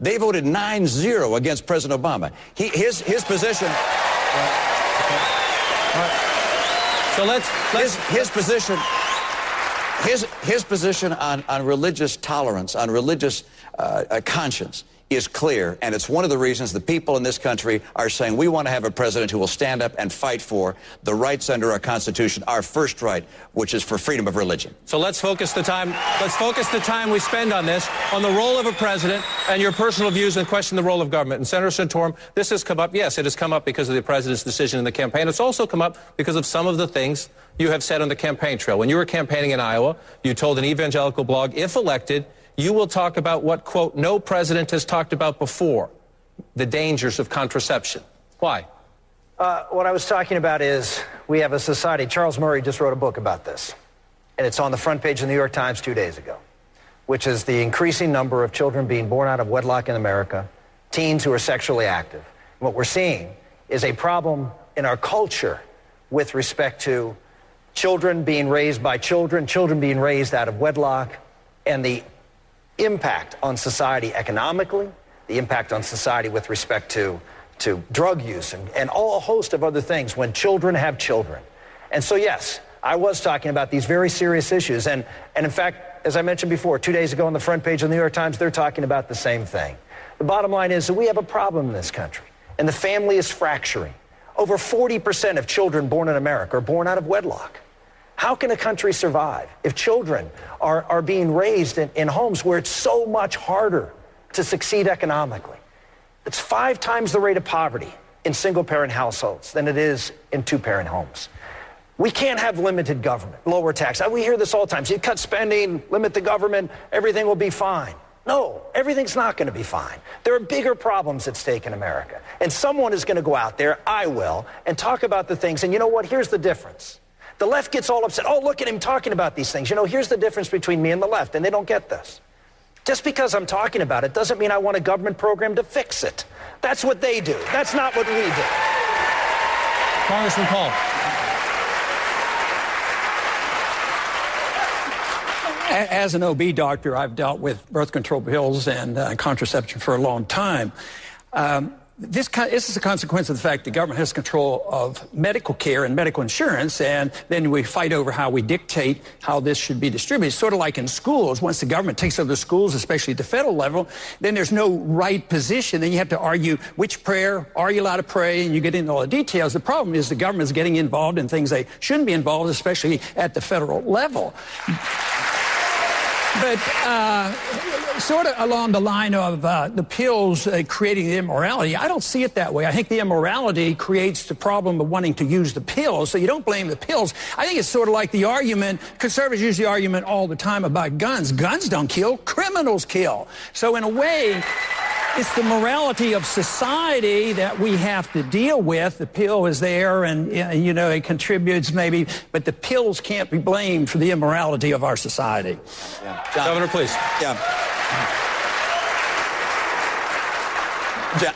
They voted 9-0 against President Obama. His position... So let's his position... his position on religious tolerance, on religious conscience, is clear, and it's one of the reasons the people in this country are saying we want to have a president who will stand up and fight for the rights under our Constitution, our first right, which is for freedom of religion. So let's focus the time we spend on this, on the role of a president and your personal views and question the role of government. And Senator Santorum, this has come up, yes, it has come up because of the president's decision in the campaign. It's also come up because of some of the things you have said on the campaign trail. When you were campaigning in Iowa, you told an evangelical blog, if elected, you will talk about what, quote, no president has talked about before, the dangers of contraception. Why? What I was talking about is we have a society. Charles Murray just wrote a book about this, and it's on the front page of the New York Times 2 days ago, which is the increasing number of children being born out of wedlock in America, teens who are sexually active. And what we're seeing is a problem in our culture with respect to children being raised by children, children being raised out of wedlock, and the impact on society economically, the impact on society with respect to drug use and all a host of other things when children have children. And so, yes, I was talking about these very serious issues. And in fact, as I mentioned before, 2 days ago on the front page of the New York Times, they're talking about the same thing. The bottom line is that we have a problem in this country, and the family is fracturing. Over 40% of children born in America are born out of wedlock. How can a country survive if children are being raised in homes where it's so much harder to succeed economically? It's 5 times the rate of poverty in single-parent households than it is in two-parent homes. We can't have limited government, lower tax. We hear this all the time. So you cut spending, limit the government, everything will be fine. No, everything's not going to be fine. There are bigger problems at stake in America. And someone is going to go out there, I will, and talk about the things. And you know what? Here's the difference. The left gets all upset. Oh, look at him talking about these things. You know, here's the difference between me and the left, and they don't get this. Just because I'm talking about it doesn't mean I want a government program to fix it. That's what they do. That's not what we do. Congressman Paul. As an OB doctor, I've dealt with birth control pills and contraception for a long time. This is a consequence of the fact the government has control of medical care and medical insurance, and then we fight over how we dictate how this should be distributed. It's sort of like in schools. Once the government takes over the schools, especially at the federal level, then there's no right position. Then you have to argue which prayer are you allowed to pray, and you get into all the details. The problem is the government is getting involved in things they shouldn't be involved, especially at the federal level. But sort of along the line of the pills creating the immorality, I don't see it that way. I think the immorality creates the problem of wanting to use the pills, so you don't blame the pills. I think it's sort of like the argument, conservatives use the argument all the time about guns. Guns don't kill, criminals kill. So in a way, it's the morality of society that we have to deal with. The pill is there and, you know, it contributes maybe, but the pills can't be blamed for the immorality of our society. Yeah. John, Governor, please. Yeah.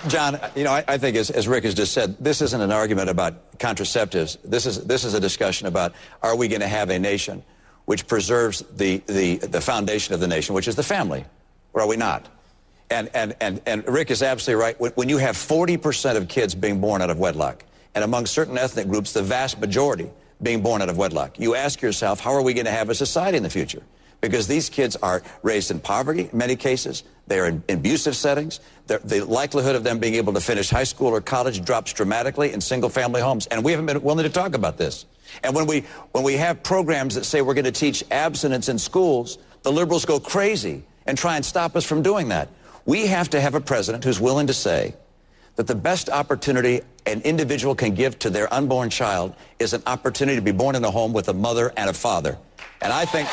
John, you know, I think as Rick has just said, this isn't an argument about contraceptives. This is a discussion about, are we going to have a nation which preserves the foundation of the nation, which is the family, or are we not? And Rick is absolutely right. When you have 40% of kids being born out of wedlock, and among certain ethnic groups, the vast majority being born out of wedlock, you ask yourself, how are we going to have a society in the future? Because these kids are raised in poverty in many cases. They are in abusive settings. The likelihood of them being able to finish high school or college drops dramatically in single-family homes. And we haven't been willing to talk about this. And when we have programs that say we're going to teach abstinence in schools, the liberals go crazy and try and stop us from doing that. We have to have a president who's willing to say that the best opportunity an individual can give to their unborn child is an opportunity to be born in a home with a mother and a father. And I think...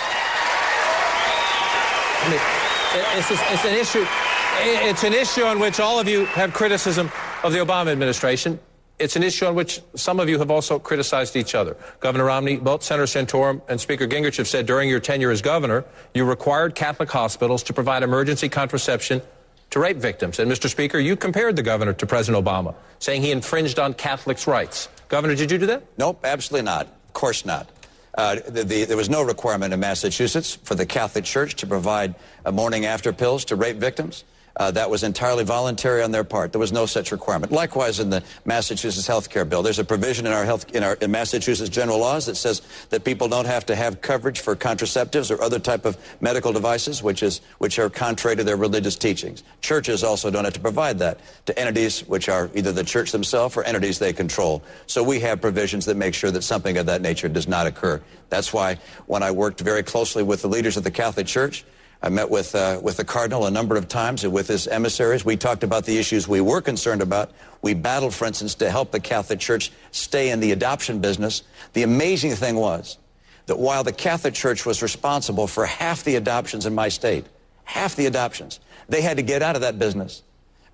It's an issue on which all of you have criticism of the Obama administration. It's an issue on which some of you have also criticized each other. Governor Romney, both Senator Santorum and Speaker Gingrich have said during your tenure as governor, you required Catholic hospitals to provide emergency contraception to rape victims. And, Mr. Speaker, you compared the governor to President Obama, saying he infringed on Catholics' rights. Governor, did you do that? Nope, absolutely not. Of course not. There was no requirement in Massachusetts for the Catholic Church to provide morning after pills to rape victims. That was entirely voluntary on their part. There was no such requirement. Likewise, in the Massachusetts health care bill, there's a provision in Massachusetts general laws that says that people don't have to have coverage for contraceptives or other type of medical devices, which are contrary to their religious teachings. Churches also don't have to provide that to entities which are either the church themselves or entities they control. So we have provisions that make sure that something of that nature does not occur. That's why when I worked very closely with the leaders of the Catholic Church, I met with the Cardinal a number of times and with his emissaries. We talked about the issues we were concerned about. We battled, for instance, to help the Catholic Church stay in the adoption business. The amazing thing was that while the Catholic Church was responsible for half the adoptions in my state, half the adoptions, they had to get out of that business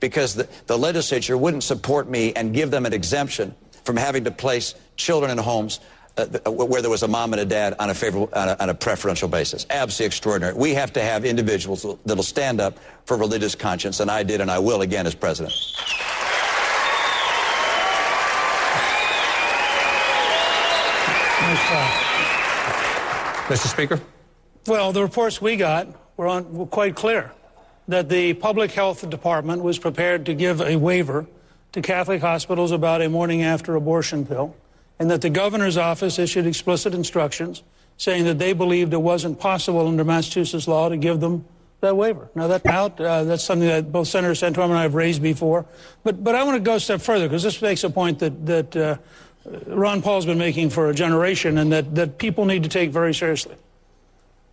because the legislature wouldn't support me and give them an exemption from having to place children in homes where there was a mom and a dad on a preferential basis. Absolutely extraordinary. We have to have individuals that'll stand up for religious conscience, and I did, and I will again as president. Mr. Speaker? Well, the reports we got were quite clear that the Public Health Department was prepared to give a waiver to Catholic hospitals about a morning after abortion pill, and that the governor's office issued explicit instructions saying that they believed it wasn't possible under Massachusetts law to give them that waiver. Now, that's something that both Senator Santorum and I have raised before. But I want to go a step further, because this makes a point that Ron Paul's been making for a generation and that people need to take very seriously.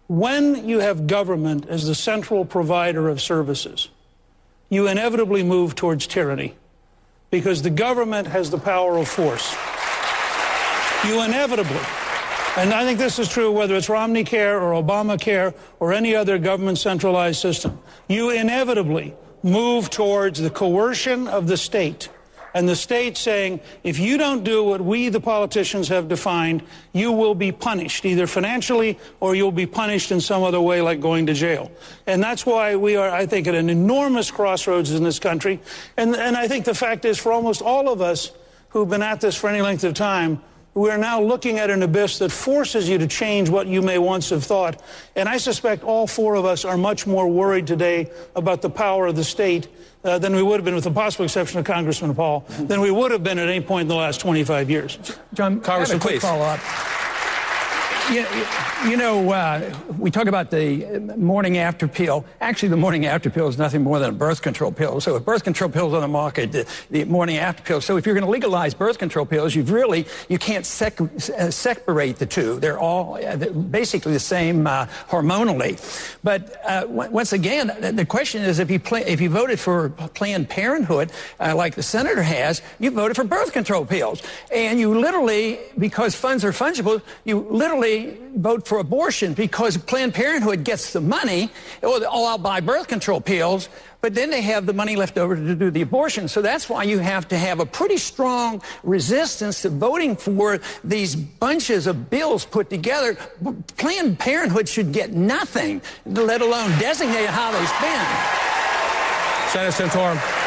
When you have government as the central provider of services, you inevitably move towards tyranny, because the government has the power of force. You inevitably, and I think this is true whether it's Romney Care or Obamacare or any other government centralized system, you inevitably move towards the coercion of the state, and the state saying, if you don't do what we, the politicians, have defined, you will be punished, either financially or you'll be punished in some other way, like going to jail. And that's why we are, I think, at an enormous crossroads in this country. And I think the fact is, for almost all of us who've been at this for any length of time, we are now looking at an abyss that forces you to change what you may once have thought. And I suspect all four of us are much more worried today about the power of the state than we would have been, with the possible exception of Congressman Paul, than we would have been at any point in the last 25 years. John, Congressman, please. Follow-up. You know, we talk about the morning after pill. Actually, the morning after pill is nothing more than a birth control pill. So if birth control pills on the market, the morning after pill. So if you're going to legalize birth control pills, you can't separate the two. They're all basically the same hormonally. But once again, the question is, if you voted for Planned Parenthood, like the senator has, you voted for birth control pills. And you literally, because funds are fungible, you literally vote for abortion because Planned Parenthood gets the money. Oh, I'll buy birth control pills, but then they have the money left over to do the abortion. So that's why you have to have a pretty strong resistance to voting for these bunches of bills put together. Planned Parenthood should get nothing, let alone designate how they spend. Senator Santorum.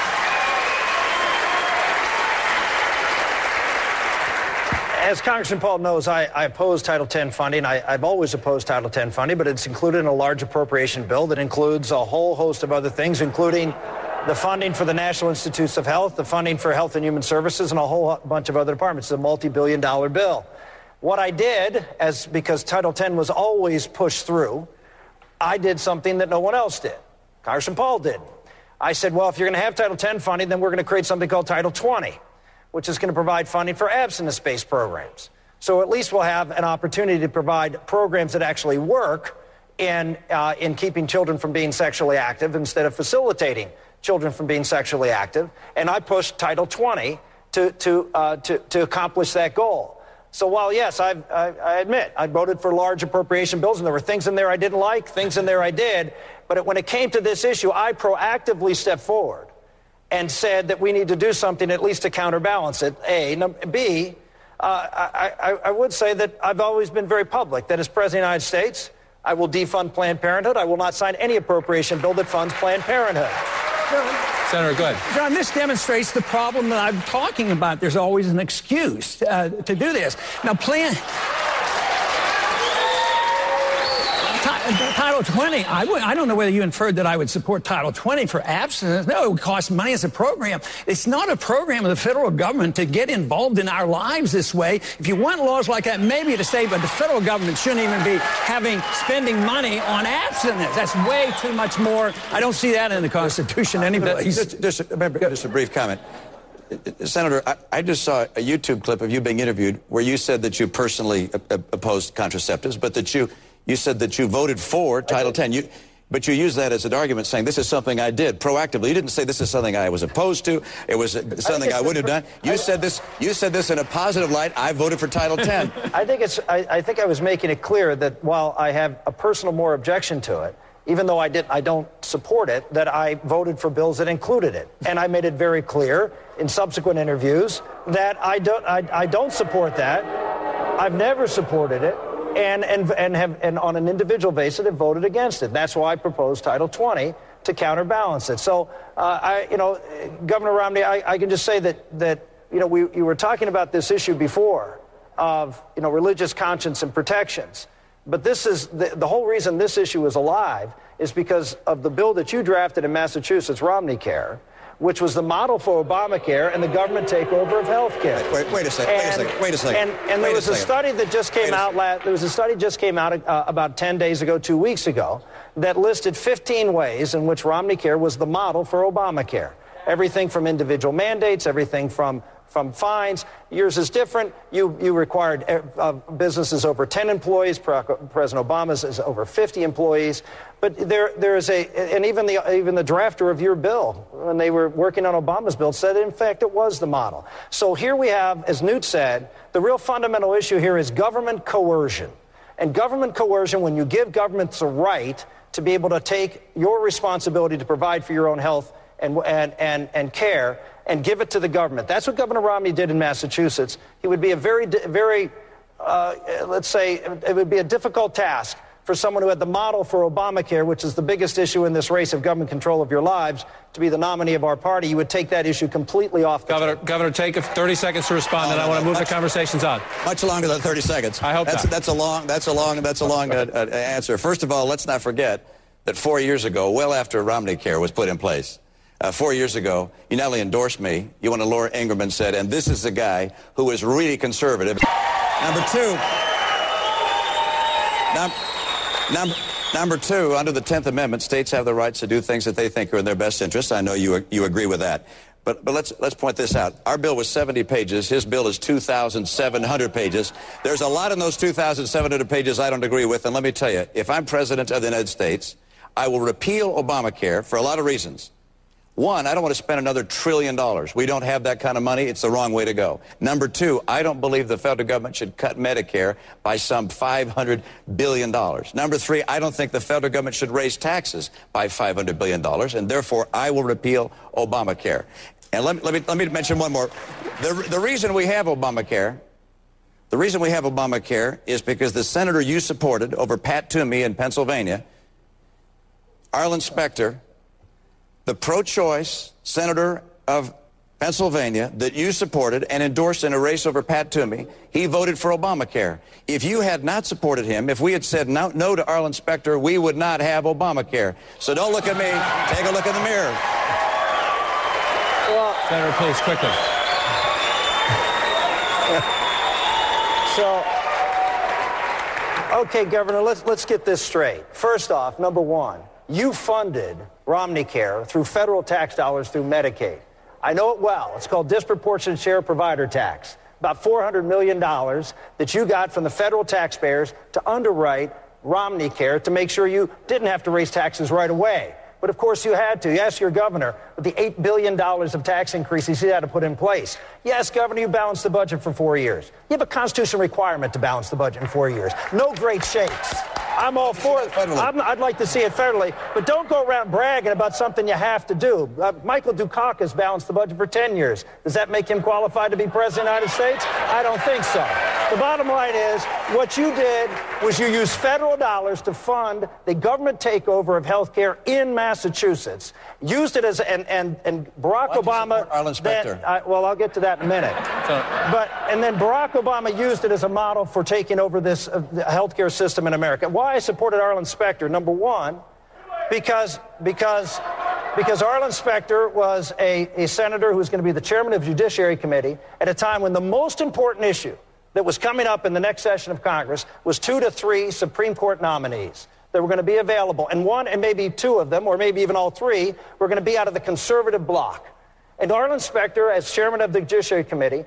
As Congressman Paul knows, I oppose Title X funding. I've always opposed Title X funding, but it's included in a large appropriation bill that includes a whole host of other things, including the funding for the National Institutes of Health, the funding for Health and Human Services, and a whole bunch of other departments. It's a multi-billion-dollar bill. What I did, because Title X was always pushed through, I did something that no one else did. Congressman Paul did. I said, well, if you're going to have Title X funding, then we're going to create something called Title 20. Which is going to provide funding for abstinence-based programs. So at least we'll have an opportunity to provide programs that actually work in keeping children from being sexually active instead of facilitating children from being sexually active. And I pushed Title 20 to accomplish that goal. So while, yes, I admit, I voted for large appropriation bills, and there were things in there I didn't like, things in there I did, but when it came to this issue, I proactively stepped forward and said that we need to do something at least to counterbalance it, A. B, I would say that I've always been very public, that as President of the United States, I will defund Planned Parenthood. I will not sign any appropriation bill that funds Planned Parenthood. Senator, go ahead. John, this demonstrates the problem that I'm talking about. There's always an excuse to do this. Now, Title 20, I don't know whether you inferred that I would support Title 20 for abstinence. No, it would cost money as a program. It's not a program of the federal government to get involved in our lives this way. If you want laws like that, maybe to say, but the federal government shouldn't even be spending money on abstinence. That's way too much more. I don't see that in the Constitution anyplace. Just a brief comment. Senator, I just saw a YouTube clip of you being interviewed where you said that you personally opposed contraceptives, but that you said that you voted for Title X. But you used that as an argument saying this is something I did proactively. You didn't say this is something I was opposed to. It was something I would have done. You said this in a positive light. I voted for Title X. I think I was making it clear that while I have a personal more objection to it, even though I don't support it, that I voted for bills that included it. And I made it very clear in subsequent interviews that I don't support that. I've never supported it, and on an individual basis have voted against it. That's why I proposed Title 20 to counterbalance it. So, Governor Romney, I can just say that you were talking about this issue before of religious conscience and protections. But this is the whole reason this issue is alive is because of the bill that you drafted in Massachusetts, Romney Care, which was the model for Obamacare and the government takeover of health care. Wait a second. And there was a study that just came out. There was a study just came out about 10 days ago, 2 weeks ago, that listed 15 ways in which Romney Care was the model for Obamacare. Everything from individual mandates, everything from fines. Yours is different. You required businesses over 10 employees. President Obama's is over 50 employees. But there is and even the drafter of your bill, when they were working on Obama's bill, said in fact it was the model. So here we have, as Newt said, the real fundamental issue here is government coercion. And government coercion, when you give governments the right to be able to take your responsibility to provide for your own health and care and give it to the government. That's what Governor Romney did in Massachusetts. It would be a let's say, it would be a difficult task for someone who had the model for Obamacare, which is the biggest issue in this race of government control of your lives, to be the nominee of our party. You would take that issue completely off the table. Governor, take 30 seconds to respond, and I want to move the conversations on. Much longer than 30 seconds. I hope that's a long answer. First of all, let's not forget that 4 years ago, well after Romney Care was put in place, 4 years ago, you not only endorsed me, you went to Laura Ingraham and said, and this is the guy who is really conservative. Number two, under the 10th Amendment, states have the rights to do things that they think are in their best interest. I know you agree with that. But let's point this out. Our bill was 70 pages. His bill is 2,700 pages. There's a lot in those 2,700 pages I don't agree with. And let me tell you, if I'm president of the United States, I will repeal Obamacare for a lot of reasons. One, I don't want to spend another $1 trillion. We don't have that kind of money. It's the wrong way to go. Number two, I don't believe the federal government should cut Medicare by some $500 billion. Number three, I don't think the federal government should raise taxes by $500 billion, and therefore I will repeal Obamacare. And let me mention one more. The reason we have Obamacare is because the senator you supported over Pat Toomey in Pennsylvania, Arlen Specter, the pro-choice senator of Pennsylvania that you supported and endorsed in a race over Pat Toomey, he voted for Obamacare. If you had not supported him, if we had said no to Arlen Specter, we would not have Obamacare. So don't look at me. Take a look in the mirror. Well, Senator, please, quickly. Okay, Governor, let's get this straight. First off, number one, you funded Romney Care through federal tax dollars through Medicaid. I know it well. It's called disproportionate share provider tax. About $400 million that you got from the federal taxpayers to underwrite Romney Care to make sure you didn't have to raise taxes right away. But of course you had to. You asked your governor with the $8 billion of tax increases he had to put in place. Yes, Governor, you balanced the budget for 4 years. You have a constitutional requirement to balance the budget in 4 years. No great shakes. I'm all for it. I'd like to see it federally, but don't go around bragging about something you have to do. Michael Dukakis balanced the budget for 10 years. Does that make him qualified to be president of the United States? I don't think so. The bottom line is, what you did was you used federal dollars to fund the government takeover of health care in Massachusetts. Used it as, and Barack Obama... Arlen Specter? Well, I'll get to that in a minute. And then Barack Obama used it as a model for taking over this health care system in America. Why? why I supported Arlen Specter. Number one, because Arlen Specter was a senator who was going to be the chairman of the Judiciary Committee at a time when the most important issue that was coming up in the next session of Congress was 2 to 3 Supreme Court nominees that were going to be available. And one, and maybe 2 of them, or maybe even all 3, were going to be out of the conservative bloc. And Arlen Specter, as chairman of the Judiciary Committee,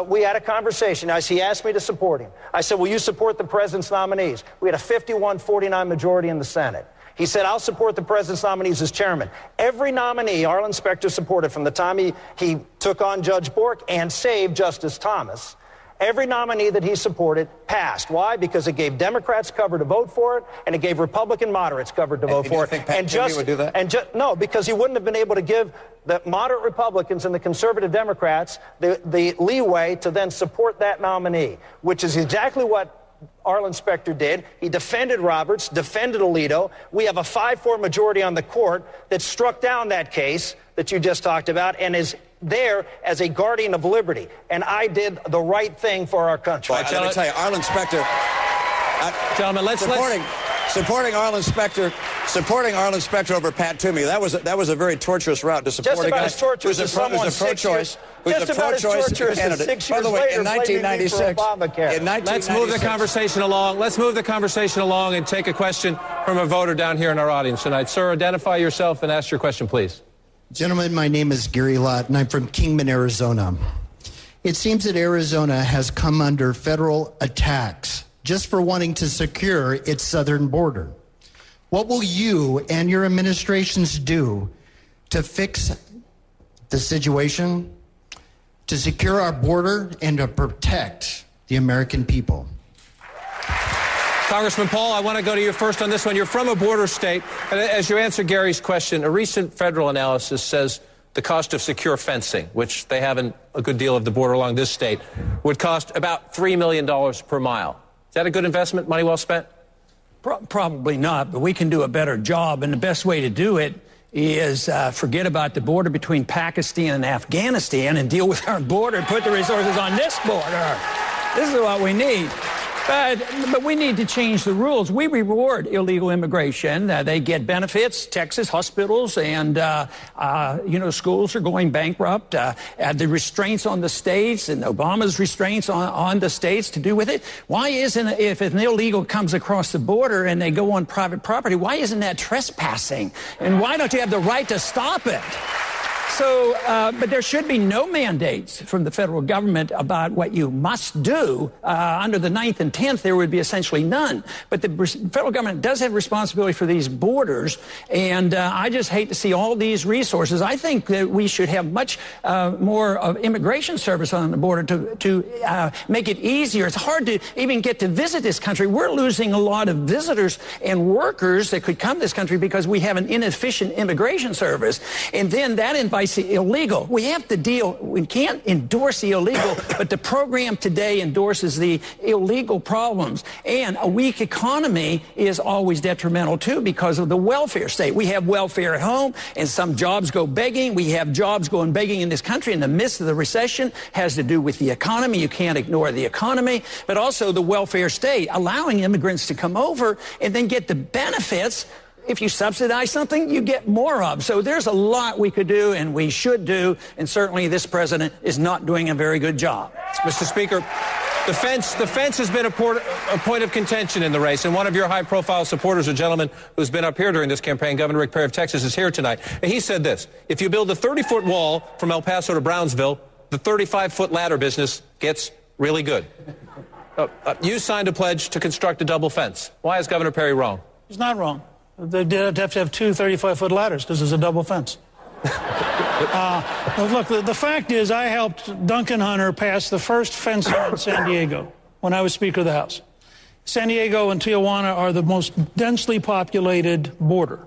we had a conversation. He asked me to support him. I said, will you support the president's nominees? We had a 51-49 majority in the Senate. He said, I'll support the president's nominees as chairman. Every nominee Arlen Specter supported from the time he took on Judge Bork and saved Justice Thomas, every nominee that he supported passed. Why? Because it gave Democrats cover to vote for it, and it gave Republican moderates cover to vote for it. And Pat would do that? No, because he wouldn't have been able to give the moderate Republicans and the conservative Democrats the leeway to then support that nominee, which is exactly what Arlen Specter did. He defended Roberts, defended Alito. We have a 5-4 majority on the court that struck down that case that you just talked about and is there as a guardian of liberty. And I did the right thing for our country. Well, let me tell you, Arlen Specter... Gentlemen, supporting Arlen Specter over Pat Toomey. That was a very torturous route to support a guy who's a pro-choice. Just about as torturous as 6 years later, in 1996, let's move the conversation along. Let's move the conversation along and take a question from a voter down here in our audience tonight. Sir, identify yourself and ask your question, please. Gentlemen, my name is Gary Lott, and I'm from Kingman, Arizona. It seems that Arizona has come under federal attacks just for wanting to secure its southern border. What will you and your administrations do to fix the situation, to secure our border, and to protect the American people? Congressman Paul, I want to go to you first on this one. You're from a border state. And as you answer Gary's question, a recent federal analysis says the cost of secure fencing, which they have in a good deal of the border along this state, would cost about $3 million per mile. Is that a good investment, money well spent? Probably not, but we can do a better job. And the best way to do it is forget about the border between Pakistan and Afghanistan and deal with our border and put the resources on this border. This is what we need. But we need to change the rules. We reward illegal immigration. They get benefits. Texas hospitals and, schools are going bankrupt. The restraints on the states and Obama's restraints on the states to do with it. Why isn't, if an illegal comes across the border and they go on private property, why isn't that trespassing? And why don't you have the right to stop it? So, but there should be no mandates from the federal government about what you must do. Under the 9th and 10th, there would be essentially none. But the federal government does have responsibility for these borders, and I just hate to see all these resources. I think that we should have much more of immigration service on the border to make it easier. It's hard to even get to visit this country. We're losing a lot of visitors and workers that could come to this country because we have an inefficient immigration service. And then that invites the illegal. We have to deal, we can't endorse the illegal, but the program today endorses the illegal problems. And a weak economy is always detrimental too because of the welfare state. We have welfare at home and some jobs go begging. We have jobs going begging in this country in the midst of the recession. Has to do with the economy. You can't ignore the economy, but also the welfare state, allowing immigrants to come over and then get the benefits. If you subsidize something, you get more of. So there's a lot we could do and we should do, and certainly this president is not doing a very good job. Mr. Speaker, the fence has been a point of contention in the race, and one of your high-profile supporters, a gentleman who's been up here during this campaign, Governor Rick Perry of Texas, is here tonight. And he said this: if you build a 30-foot wall from El Paso to Brownsville, the 35-foot ladder business gets really good. You signed a pledge to construct a double fence. Why is Governor Perry wrong? He's not wrong. They'd have to have 2 35-foot ladders because it's a double fence. Look, the fact is I helped Duncan Hunter pass the first fence in San Diego when I was Speaker of the House. San Diego and Tijuana are the most densely populated border.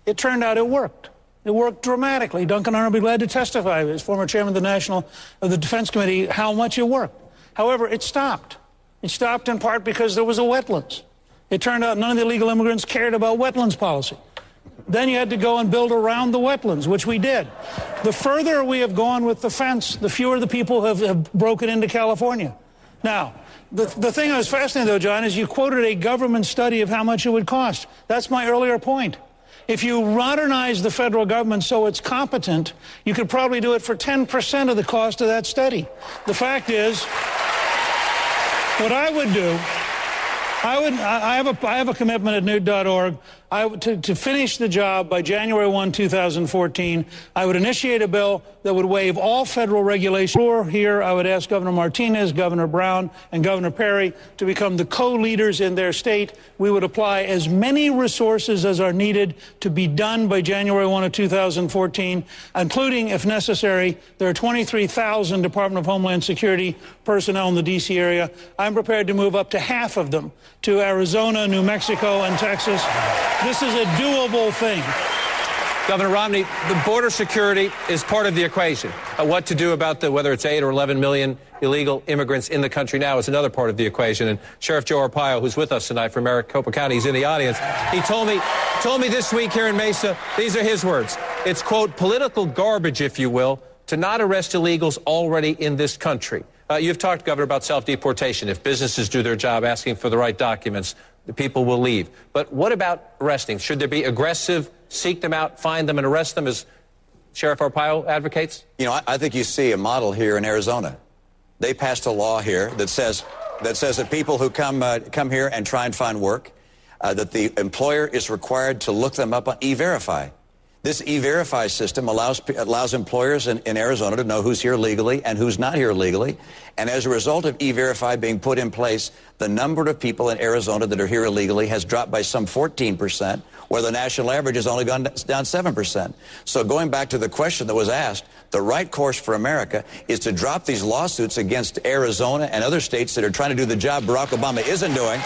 It turned out it worked. It worked dramatically. Duncan Hunter will be glad to testify, as former chairman of the Defense Committee, how much it worked. However, it stopped. It stopped in part because there was a wetlands. It turned out none of the illegal immigrants cared about wetlands policy. Then you had to go and build around the wetlands, which we did. The further we have gone with the fence, the fewer the people have broken into California. Now, The thing I was fascinated, though, John, is you quoted a government study of how much it would cost. That's my earlier point. If you modernize the federal government so it's competent, you could probably do it for 10% of the cost of that study. The fact is, what I would do, I have a commitment at Newt.org to finish the job by January 1, 2014. I would initiate a bill that would waive all federal regulation. Here, I would ask Governor Martinez, Governor Brown, and Governor Perry to become the co-leaders in their state. We would apply as many resources as are needed to be done by January 1 of 2014, including, if necessary, there are 23,000 Department of Homeland Security personnel in the D.C. area. I'm prepared to move up to half of them to Arizona, New Mexico, and Texas. This is a doable thing. Governor Romney, the border security is part of the equation. What to do about whether it's 8 or 11 million illegal immigrants in the country now is another part of the equation. And Sheriff Joe Arpaio, who's with us tonight from Maricopa County, he's in the audience. He told me this week here in Mesa, these are his words. It's, quote, political garbage, if you will, to not arrest illegals already in this country. You've talked, Governor, about self-deportation. If businesses do their job asking for the right documents, the people will leave. But what about arresting? Should there be aggressive, seek them out, find them, and arrest them, as Sheriff Arpaio advocates? You know, I think you see a model here in Arizona. They passed a law here that says that people who come here and try and find work, that the employer is required to look them up on E-Verify. This E-Verify system allows employers in Arizona to know who's here legally and who's not here legally. And as a result of E-Verify being put in place, the number of people in Arizona that are here illegally has dropped by some 14%, where the national average has only gone down 7%. So going back to the question that was asked, the right course for America is to drop these lawsuits against Arizona and other states that are trying to do the job Barack Obama isn't doing,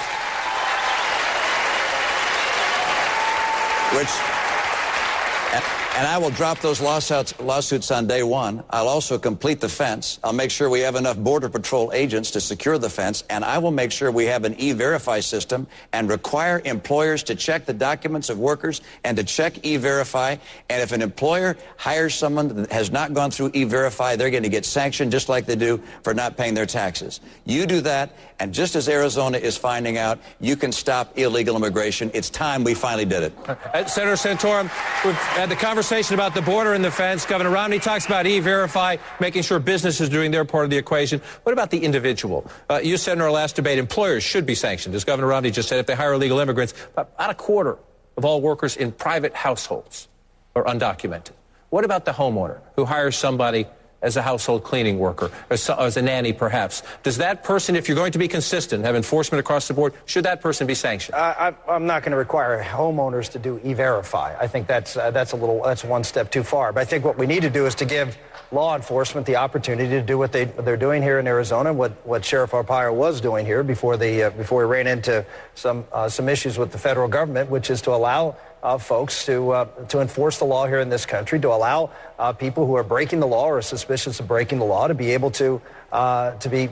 and I will drop those lawsuits on day one. I'll also complete the fence. I'll make sure we have enough Border Patrol agents to secure the fence, and I will make sure we have an E-Verify system and require employers to check the documents of workers and to check E-Verify. And if an employer hires someone that has not gone through E-Verify, they're going to get sanctioned just like they do for not paying their taxes. You do that, and just as Arizona is finding out, you can stop illegal immigration. It's time we finally did it. Senator Santorum, we've had the conversation about the border and the fence. Governor Romney talks about E-Verify, making sure businesses are doing their part of the equation. What about the individual? You said in our last debate, employers should be sanctioned. As Governor Romney just said, if they hire illegal immigrants, about a quarter of all workers in private households are undocumented. What about the homeowner who hires somebody as a household cleaning worker, as a nanny perhaps? Does that person, if you're going to be consistent, have enforcement across the board, should that person be sanctioned? I'm not going to require homeowners to do E-Verify. I think that's one step too far. But I think what we need to do is to give law enforcement the opportunity to do what they're doing here in Arizona, what Sheriff Arpaio was doing here before he ran into some issues with the federal government, which is to allow folks to enforce the law here in this country, to allow people who are breaking the law or are suspicious of breaking the law to be able to be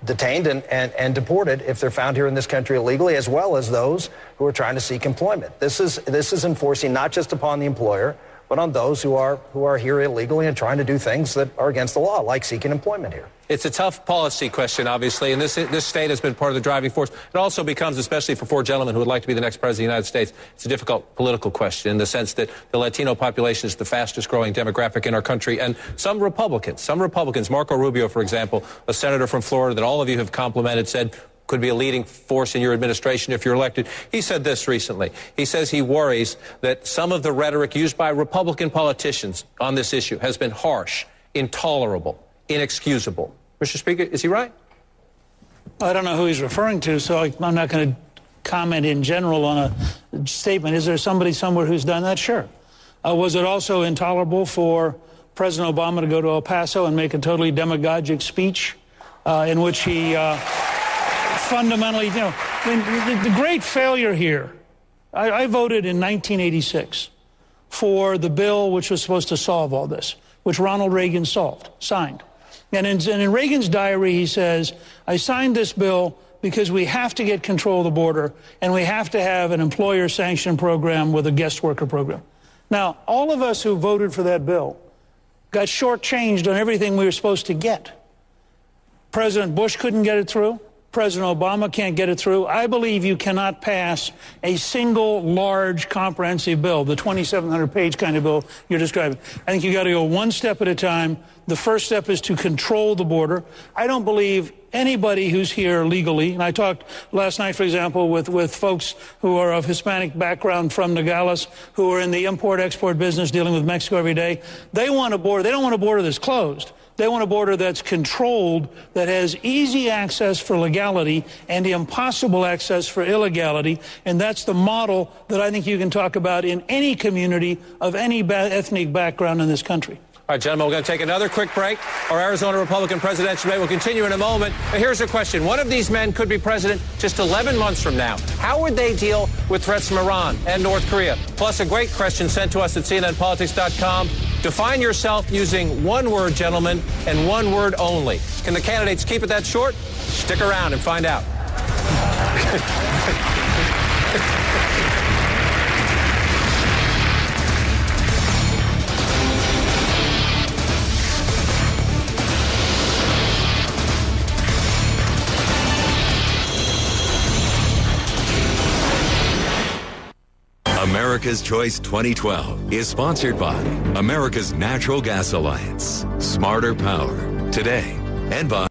detained and deported if they're found here in this country illegally, as well as those who are trying to seek employment. This is enforcing not just upon the employer, but on those who are here illegally and trying to do things that are against the law, like seeking employment here. It's a tough policy question, obviously, and this state has been part of the driving force. It also becomes, especially for four gentlemen who would like to be the next president of the United States, it's a difficult political question in the sense that the Latino population is the fastest growing demographic in our country, and some Republicans, Marco Rubio, for example, a senator from Florida that all of you have complimented, said could be a leading force in your administration if you're elected. He said this recently. He says he worries that some of the rhetoric used by Republican politicians on this issue has been harsh, intolerable, inexcusable. Mr. Speaker, is he right? I don't know who he's referring to, so I'm not going to comment in general on a statement. Is there somebody somewhere who's done that? Sure. Was it also intolerable for President Obama to go to El Paso and make a totally demagogic speech in which he fundamentally, the great failure here, I voted in 1986 for the bill which was supposed to solve all this, which Ronald Reagan signed. And in Reagan's diary, he says, I signed this bill because we have to get control of the border and we have to have an employer sanction program with a guest worker program. Now, all of us who voted for that bill got shortchanged on everything we were supposed to get. President Bush couldn't get it through. President Obama can't get it through. I believe you cannot pass a single large comprehensive bill, the 2,700-page kind of bill you're describing. I think you got to go one step at a time. The first step is to control the border. I don't believe anybody who's here legally, and I talked last night, for example, with folks who are of Hispanic background from Nogales, who are in the import-export business dealing with Mexico every day. They want a border. They don't want a border that's closed. They want a border that's controlled, that has easy access for legality and impossible access for illegality. And that's the model that I think you can talk about in any community of any ethnic background in this country. All right, gentlemen, we're going to take another quick break. Our Arizona Republican presidential debate will continue in a moment. But here's a question. One of these men could be president just 11 months from now. How would they deal with threats from Iran and North Korea? Plus, a great question sent to us at CNNPolitics.com. Define yourself using one word, gentlemen, and one word only. Can the candidates keep it that short? Stick around and find out. America's Choice 2012 is sponsored by America's Natural Gas Alliance, Smarter Power, today, and by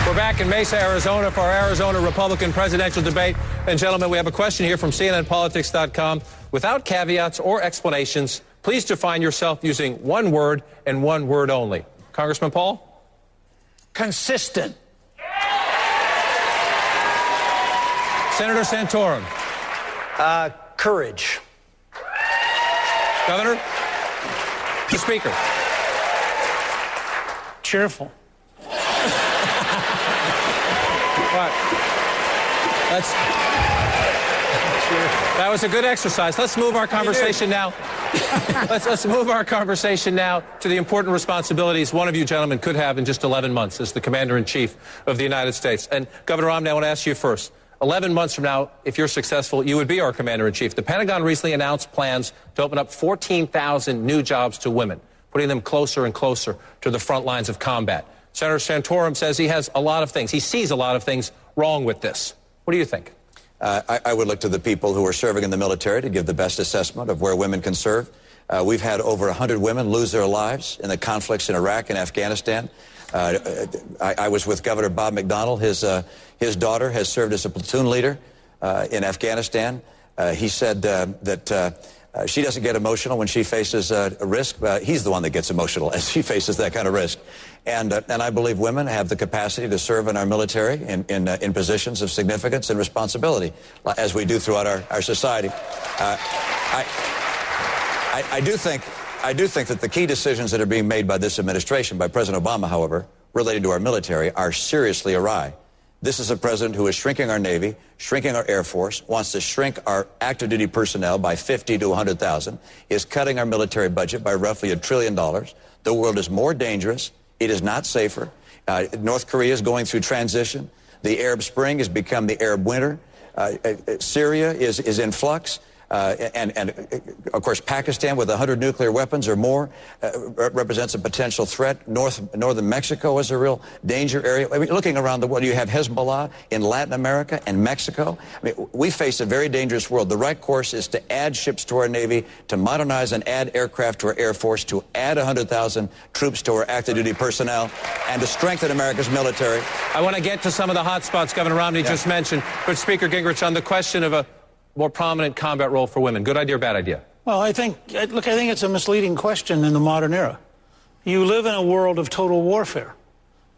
We're back in Mesa, Arizona for our Arizona Republican presidential debate. And gentlemen, we have a question here from CNNPolitics.com. Without caveats or explanations, please define yourself using one word and one word only. Congressman Paul? Consistent. Senator Santorum? Courage. Governor? The Speaker? Cheerful. That was a good exercise. Let's move our conversation now. Let's move our conversation now to the important responsibilities one of you gentlemen could have in just 11 months as the Commander-in-Chief of the United States. And Governor Romney, I want to ask you first. 11 months from now, if you're successful, you would be our Commander-in-Chief. The Pentagon recently announced plans to open up 14,000 new jobs to women, putting them closer and closer to the front lines of combat. Senator Santorum says he has a lot of things. He sees a lot of things wrong with this. What do you think? I would look to the people who are serving in the military to give the best assessment of where women can serve. We've had over 100 women lose their lives in the conflicts in Iraq and Afghanistan. I was with Governor Bob McDonnell. His daughter has served as a platoon leader in Afghanistan. He said that she doesn't get emotional when she faces a risk. He's the one that gets emotional as she faces that kind of risk. And I believe women have the capacity to serve in our military in positions of significance and responsibility, as we do throughout our society. I do think that the key decisions that are being made by this administration, by President Obama, however, related to our military, are seriously awry. This is a president who is shrinking our Navy, shrinking our Air Force, wants to shrink our active duty personnel by 50 to 100,000, is cutting our military budget by roughly $1 trillion. The world is more dangerous. It is not safer. North Korea is going through transition. The Arab Spring has become the Arab winter. Syria is in flux. And of course, Pakistan with 100 nuclear weapons or more represents a potential threat. Northern Mexico is a real danger area. I mean, looking around the world, you have Hezbollah in Latin America and Mexico. I mean, we face a very dangerous world. The right course is to add ships to our Navy, to modernize and add aircraft to our Air Force, to add 100,000 troops to our active duty personnel, and to strengthen America's military. I want to get to some of the hot spots Governor Romney just mentioned, but Speaker Gingrich, on the question of a more prominent combat role for women. Good idea or bad idea? Well, I think it's a misleading question in the modern era. You live in a world of total warfare.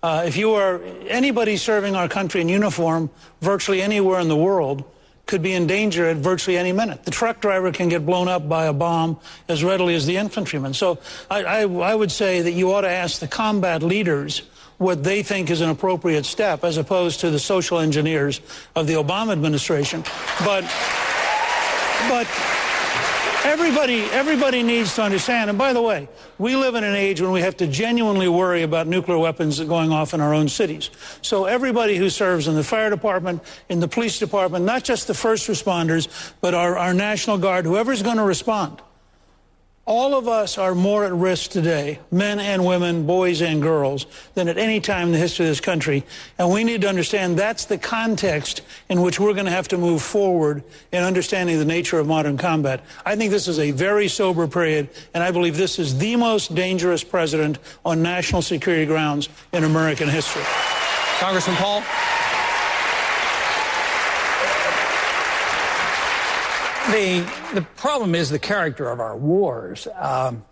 If you are anybody serving our country in uniform virtually anywhere in the world could be in danger at virtually any minute. The truck driver can get blown up by a bomb as readily as the infantryman. So I would say that you ought to ask the combat leaders what they think is an appropriate step, as opposed to the social engineers of the Obama administration. But Everybody needs to understand, and by the way, we live in an age when we have to genuinely worry about nuclear weapons going off in our own cities. So everybody who serves in the fire department, in the police department, not just the first responders, but our National Guard, whoever's going to respond, all of us are more at risk today, men and women, boys and girls, than at any time in the history of this country. And we need to understand that's the context in which we're going to have to move forward in understanding the nature of modern combat. I think this is a very sober period, and I believe this is the most dangerous president on national security grounds in American history. Congressman Paul? The problem is the character of our wars. And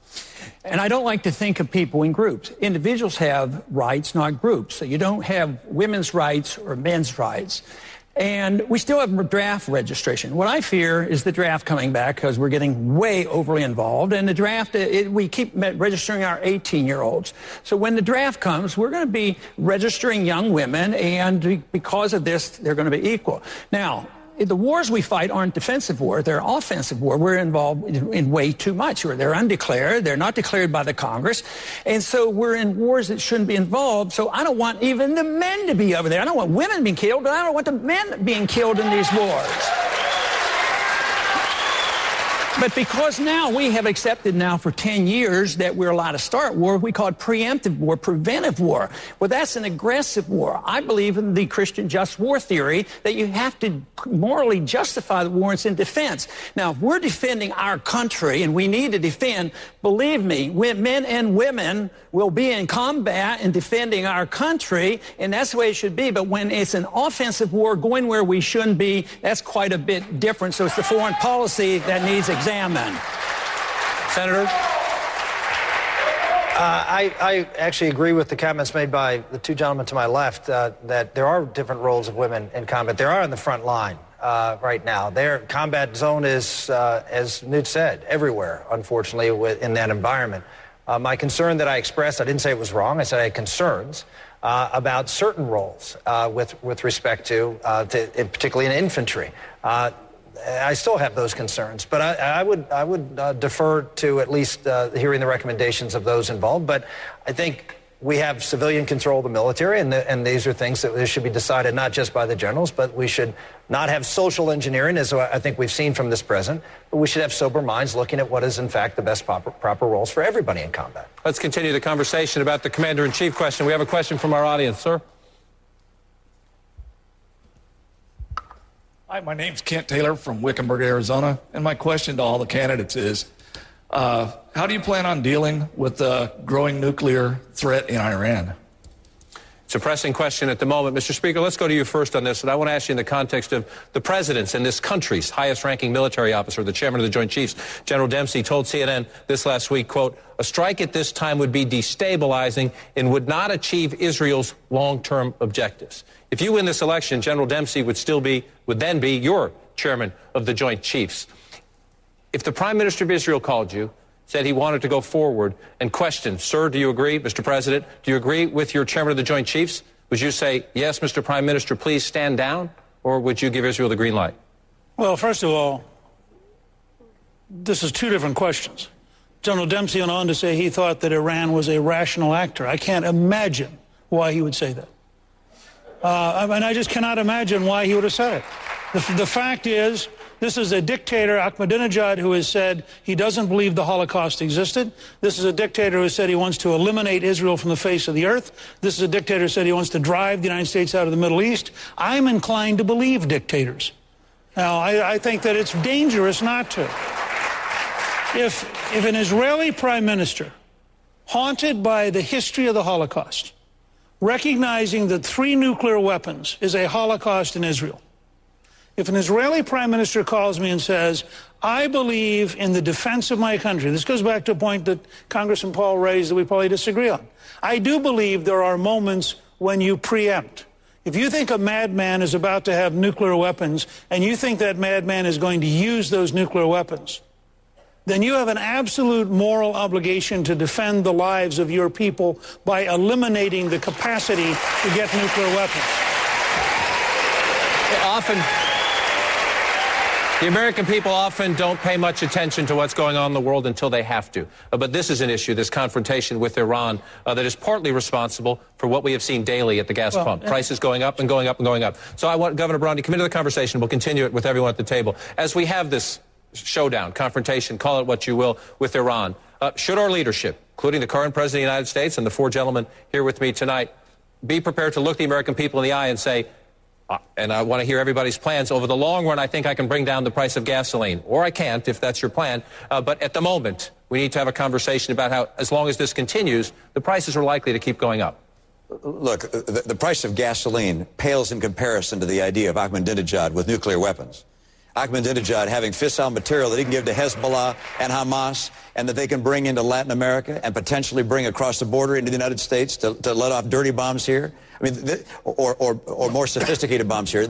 I don't like to think of people in groups. Individuals have rights, not groups. So you don't have women's rights or men's rights. And we still have draft registration. What I fear is the draft coming back because we're getting way overly involved. And the draft, we keep registering our 18-year-olds. So when the draft comes, we're going to be registering young women. And because of this, they're going to be equal. Now, the wars we fight aren't defensive wars. They're offensive war. We're involved in way too much. They're undeclared. They're not declared by the Congress. And so we're in wars that shouldn't be involved. So I don't want even the men to be over there. I don't want women being killed, but I don't want the men being killed in these wars. But because now we have accepted now for 10 years that we're allowed to start war, we call it preemptive war, preventive war. Well, that's an aggressive war. I believe in the Christian just war theory that you have to morally justify the war in defense. Now, if we're defending our country and we need to defend, believe me, men and women will be in combat and defending our country, and that's the way it should be. But when it's an offensive war going where we shouldn't be, that's quite a bit different. So it's the foreign policy that needs examined. Senator? I actually agree with the comments made by the two gentlemen to my left that there are different roles of women in combat. They are on the front line right now. Their combat zone is, as Newt said, everywhere, unfortunately, in that environment. My concern that I expressed, I didn't say it was wrong. I said I had concerns about certain roles with respect to particularly in infantry. I still have those concerns, but I would defer to at least hearing the recommendations of those involved. But I think we have civilian control of the military, and these are things that should be decided not just by the generals, but we should not have social engineering, as I think we've seen from this president, but we should have sober minds looking at what is, in fact, the best proper roles for everybody in combat. Let's continue the conversation about the Commander-in-Chief question. We have a question from our audience, sir. Hi, my name's Kent Taylor from Wickenburg, Arizona, and my question to all the candidates is, how do you plan on dealing with the growing nuclear threat in Iran? It's a pressing question at the moment. Mr. Speaker, let's go to you first on this, and I want to ask you in the context of the president's and this country's highest-ranking military officer, the chairman of the Joint Chiefs, General Dempsey, told CNN this last week, quote, "A strike at this time would be destabilizing and would not achieve Israel's long-term objectives." If you win this election, General Dempsey would then be your chairman of the Joint Chiefs. If the Prime Minister of Israel called you, said he wanted to go forward and questioned, sir, do you agree, Mr. President, do you agree with your chairman of the Joint Chiefs? Would you say, yes, Mr. Prime Minister, please stand down? Or would you give Israel the green light? Well, first of all, this is two different questions. General Dempsey went on to say he thought that Iran was a rational actor. I can't imagine why he would say that. I just cannot imagine why he would have said it. The fact is, this is a dictator, Ahmadinejad, who has said he doesn't believe the Holocaust existed. This is a dictator who said he wants to eliminate Israel from the face of the earth. This is a dictator who said he wants to drive the United States out of the Middle East. I'm inclined to believe dictators. Now, I think that it's dangerous not to. If an Israeli prime minister, haunted by the history of the Holocaust, recognizing that 3 nuclear weapons is a Holocaust in Israel, if an Israeli prime minister calls me and says, I believe in the defense of my country, this goes back to a point that Congressman Paul raised that we probably disagree on. I do believe there are moments when you preempt. If you think a madman is about to have nuclear weapons and you think that madman is going to use those nuclear weapons, then you have an absolute moral obligation to defend the lives of your people by eliminating the capacity to get nuclear weapons. The American people often don't pay much attention to what's going on in the world until they have to. But this is an issue, this confrontation with Iran, that is partly responsible for what we have seen daily at the gas pump. Prices going up and going up and going up. So I want Governor Romney to come into the conversation. We'll continue it with everyone at the table. As we have this showdown, confrontation, call it what you will, with Iran, should our leadership, including the current President of the United States and the four gentlemen here with me tonight, be prepared to look the American people in the eye and say, and I want to hear everybody's plans. Over the long run, I think I can bring down the price of gasoline. Or I can't, if that's your plan. But at the moment, we need to have a conversation about how, as long as this continues, the prices are likely to keep going up. Look, the price of gasoline pales in comparison to the idea of Ahmadinejad with nuclear weapons. Ahmadinejad having fissile material that he can give to Hezbollah and Hamas and that they can bring into Latin America and potentially bring across the border into the United States to let off dirty bombs here. I mean, or more sophisticated bombs here.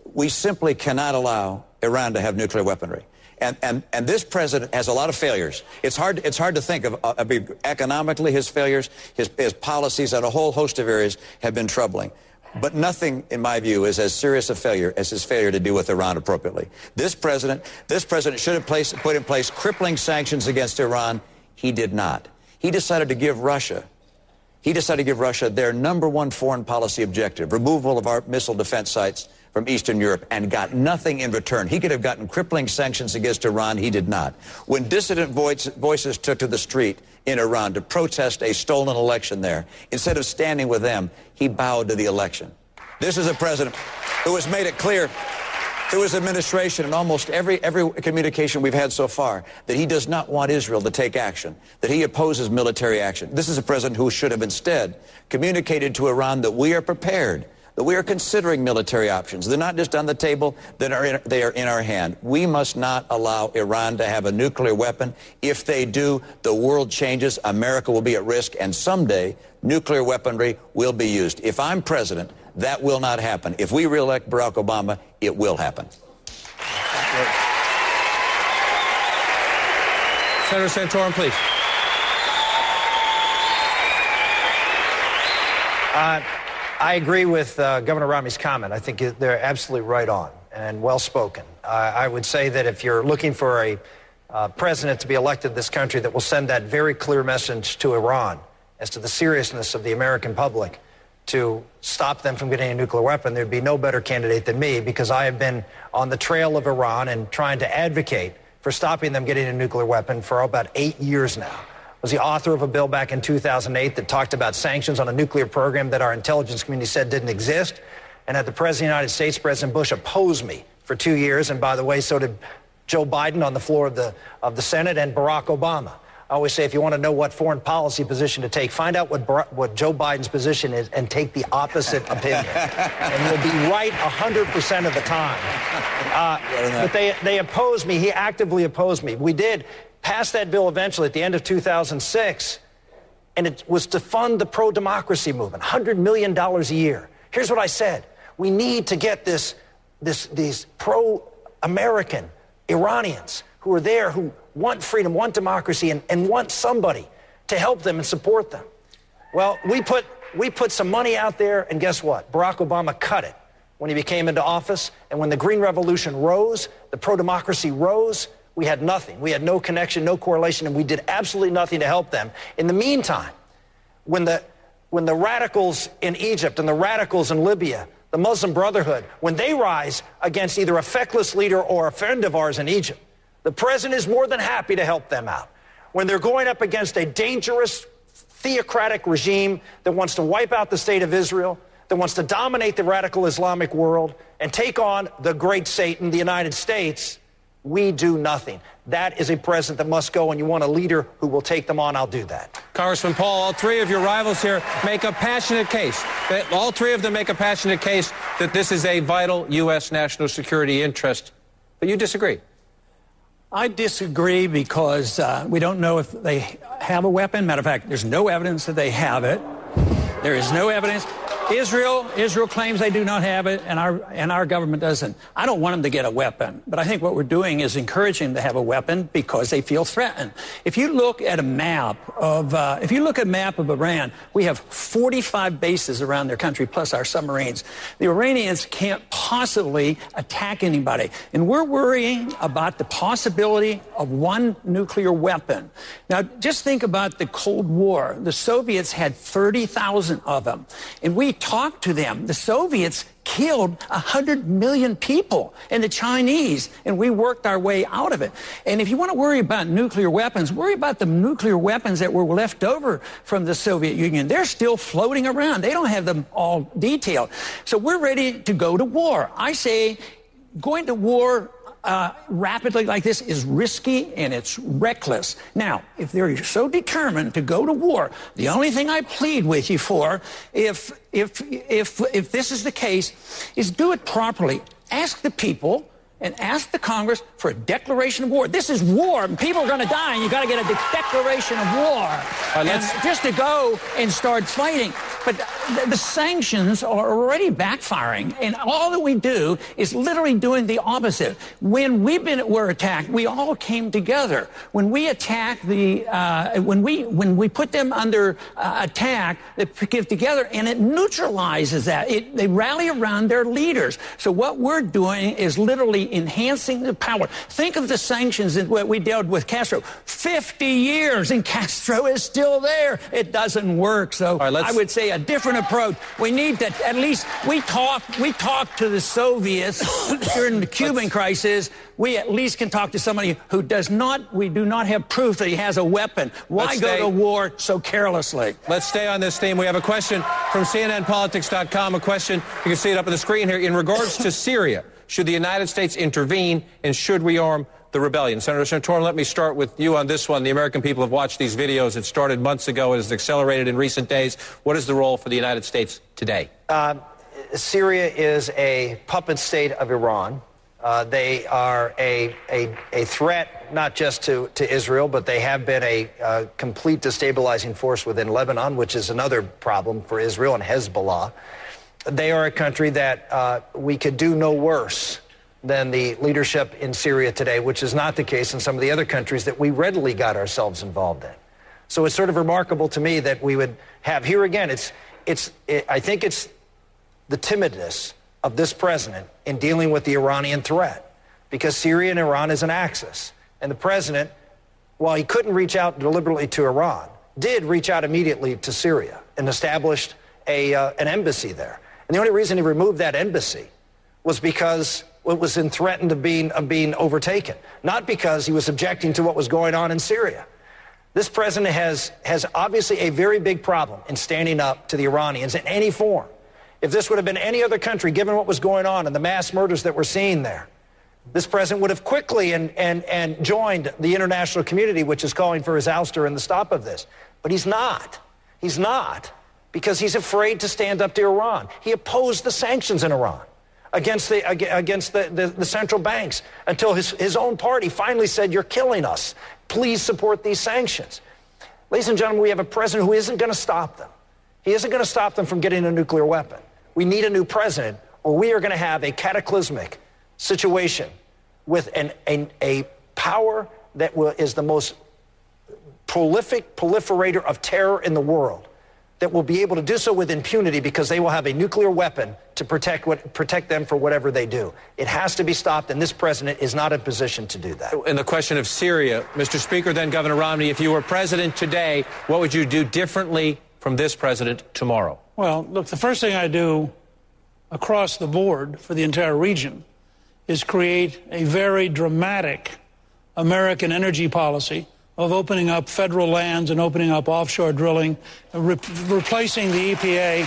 We simply cannot allow Iran to have nuclear weaponry. And this president has a lot of failures. It's hard to think of economically his failures, his policies on a whole host of areas have been troubling. But nothing, in my view, is as serious a failure as his failure to deal with Iran appropriately. This president should have put in place crippling sanctions against Iran. He did not. He decided to give Russia their #1 foreign policy objective, removal of our missile defense sites from Eastern Europe, and got nothing in return. He could have gotten crippling sanctions against Iran. He did not. When dissident voices took to the street in Iran to protest a stolen election there, instead of standing with them, he bowed to the election. This is a president who has made it clear through his administration and almost every communication we've had so far that he does not want Israel to take action, that he opposes military action. This is a president who should have instead communicated to Iran that we are prepared, that we are considering military options. They're not just on the table, they are in our hand. We must not allow Iran to have a nuclear weapon. If they do, the world changes, America will be at risk, and someday nuclear weaponry will be used. If I'm president, that will not happen. If we re-elect Barack Obama, it will happen. Senator Santorum, please. I agree with Governor Romney's comment. I think they're absolutely right on and well spoken. I would say that if you're looking for a president to be elected in this country that will send that very clear message to Iran as to the seriousness of the American public to stop them from getting a nuclear weapon, there'd be no better candidate than me, because I have been on the trail of Iran and trying to advocate for stopping them getting a nuclear weapon for about 8 years now. Was the author of a bill back in 2008 that talked about sanctions on a nuclear program that our intelligence community said didn't exist, and had the President of the United States, President Bush, oppose me for 2 years, and by the way, so did Joe Biden on the floor of the Senate, and Barack Obama. I always say, if you want to know what foreign policy position to take, find out what Joe Biden's position is and take the opposite opinion. And you'll be right 100% of the time. But they opposed me. He actively opposed me. We did pass that bill eventually at the end of 2006, and it was to fund the pro-democracy movement, $100 million a year. Here's what I said. We need to get these pro-American Iranians who are there, who want freedom, want democracy, and want somebody to help them and support them. Well, we put some money out there, and guess what? Barack Obama cut it when he came into office, and when the Green Revolution rose, the pro-democracy rose, we had nothing. We had no connection, no correlation, and we did absolutely nothing to help them. In the meantime, when the radicals in Egypt and the radicals in Libya, the Muslim Brotherhood, when they rise against either a feckless leader or a friend of ours in Egypt, the president is more than happy to help them out. When they're going up against a dangerous, theocratic regime that wants to wipe out the state of Israel, that wants to dominate the radical Islamic world and take on the great Satan, the United States, we do nothing. That is a president that must go, and you want a leader who will take them on, I'll do that. Congressman Paul, all three of your rivals here make a passionate case. All three of them make a passionate case that this is a vital U.S. national security interest. But you disagree. I disagree because we don't know if they have a weapon. Matter of fact, there's no evidence that they have it. There is no evidence. Israel claims they do not have it, and our government doesn't. I don't want them to get a weapon, but I think what we're doing is encouraging them to have a weapon because they feel threatened. If you look at a map of Iran, we have 45 bases around their country plus our submarines. The Iranians can't possibly attack anybody, and we're worrying about the possibility of one nuclear weapon. Now, just think about the Cold War. The Soviets had 30,000 of them, and we talked to them. The Soviets killed 100 million people, and the Chinese, and we worked our way out of it. And if you want to worry about nuclear weapons, worry about the nuclear weapons that were left over from the Soviet Union. They're still floating around. They don't have them all detailed. So we're ready to go to war. I say going to war rapidly like this is risky and it's reckless. Now, if they're so determined to go to war, the only thing I plead with you for, if this is the case, is do it properly. Ask the people and ask the Congress for a declaration of war. This is war, and people are going to die, and you've got to get a declaration of war. And just to go and start fighting. But the sanctions are already backfiring, and all that we do is literally doing the opposite. When we're attacked, we all came together. When we attack when we put them under attack, they get together, and it neutralizes that. They rally around their leaders. So what we're doing is literally enhancing the power. Think of the sanctions that we dealt with Castro. 50 years, and Castro is still there. It doesn't work. So I would say a different approach. We need to at least we talked to the Soviets during the Cuban crisis. We at least can talk to somebody who we do not have proof that he has a weapon. Why go to war so carelessly? Let's stay on this theme. We have a question from CNNPolitics.com. A question, you can see it up on the screen here, in regards to Syria. Should the United States intervene, and should we arm the rebellion? Senator Santorum, let me start with you on this one. The American people have watched these videos. It started months ago. It has accelerated in recent days. What is the role for the United States today? Syria is a puppet state of Iran. They are a threat not just to Israel, but they have been a complete destabilizing force within Lebanon, which is another problem for Israel, and Hezbollah. They are a country that we could do no worse than the leadership in Syria today, which is not the case in some of the other countries that we readily got ourselves involved in. So it's sort of remarkable to me that we would have here again. I think it's the timidness of this president in dealing with the Iranian threat, because Syria and Iran is an axis, and the president, while he couldn't reach out deliberately to Iran, did reach out immediately to Syria and established an embassy there. And the only reason he removed that embassy was because it was in threat of being overtaken, not because he was objecting to what was going on in Syria. This president has obviously a very big problem in standing up to the Iranians in any form. If this would have been any other country, given what was going on and the mass murders that we're seeing there, this president would have quickly and joined the international community, which is calling for his ouster and the stop of this. But he's not. He's not, because he's afraid to stand up to Iran. He opposed the sanctions in Iran against the central banks until his own party finally said, "You're killing us. Please support these sanctions." Ladies and gentlemen, we have a president who isn't going to stop them. He isn't going to stop them from getting a nuclear weapon. We need a new president, or we are going to have a cataclysmic situation with a power that is the most prolific proliferator of terror in the world, that will be able to do so with impunity because they will have a nuclear weapon to protect them for whatever they do. It has to be stopped, and this president is not in position to do that. In the question of Syria, Mr. Speaker, then Governor Romney, if you were president today, what would you do differently from this president tomorrow? Well, look, the first thing I do across the board for the entire region is create a very dramatic American energy policy of opening up federal lands and opening up offshore drilling, replacing the EPA.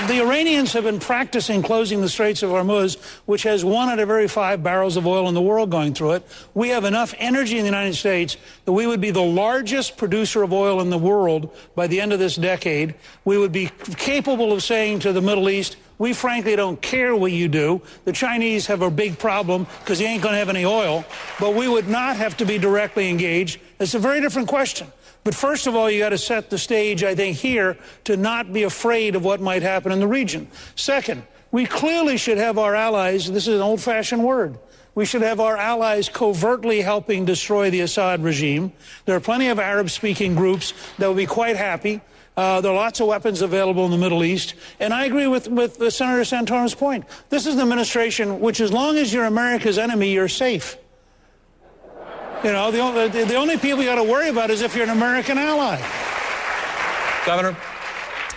The Iranians have been practicing closing the Straits of Hormuz, which has 1 out of every 5 barrels of oil in the world going through it. We have enough energy in the United States that we would be the largest producer of oil in the world by the end of this decade. We would be capable of saying to the Middle East, we frankly don't care what you do. The Chinese have a big problem because they ain't going to have any oil, but we would not have to be directly engaged. It's a very different question. But first of all, you got to set the stage, I think, here to not be afraid of what might happen in the region. Second, we clearly should have our allies, this is an old-fashioned word, we should have our allies covertly helping destroy the Assad regime. There are plenty of Arab-speaking groups that will be quite happy. There are lots of weapons available in the Middle East. And I agree with Senator Santorum's point. This is an administration which, as long as you're America's enemy, you're safe. You know, the only people you got to worry about is if you're an American ally. Governor?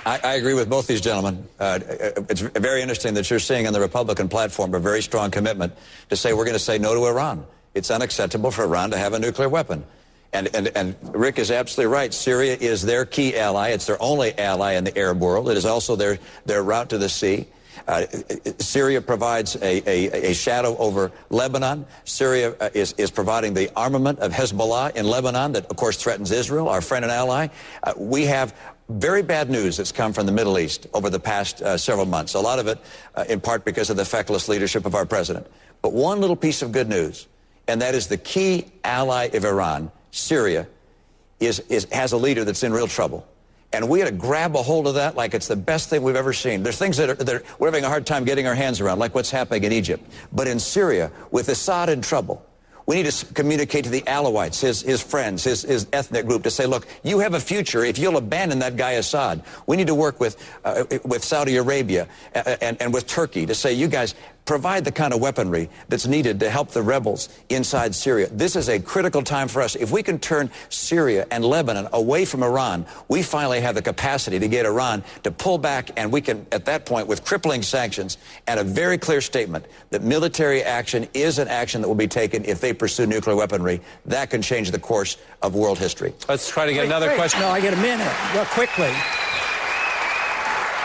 I agree with both these gentlemen. It's very interesting that you're seeing on the Republican platform a very strong commitment to say we're going to say no to Iran. It's unacceptable for Iran to have a nuclear weapon. And Rick is absolutely right. Syria is their key ally. It's their only ally in the Arab world. It is also their route to the sea. Syria provides a shadow over Lebanon. Syria is providing the armament of Hezbollah in Lebanon that, of course, threatens Israel, our friend and ally. We have very bad news that's come from the Middle East over the past several months. A lot of it in part because of the feckless leadership of our president. But one little piece of good news, and that is the key ally of Iran, Syria, has a leader that's in real trouble. And we got to grab a hold of that like it's the best thing we've ever seen. There's things that we're having a hard time getting our hands around, like what's happening in Egypt. But in Syria, with Assad in trouble, we need to communicate to the Alawites, his friends, his ethnic group, to say, look, you have a future if you'll abandon that guy Assad. We need to work with Saudi Arabia and with Turkey to say, you guys, provide the kind of weaponry that's needed to help the rebels inside Syria. This is a critical time for us. If we can turn Syria and Lebanon away from Iran, we finally have the capacity to get Iran to pull back, and we can, at that point, with crippling sanctions and a very clear statement that military action is an action that will be taken if they pursue nuclear weaponry, that can change the course of world history. Let's try to get another question. No, I get a minute. Real quickly.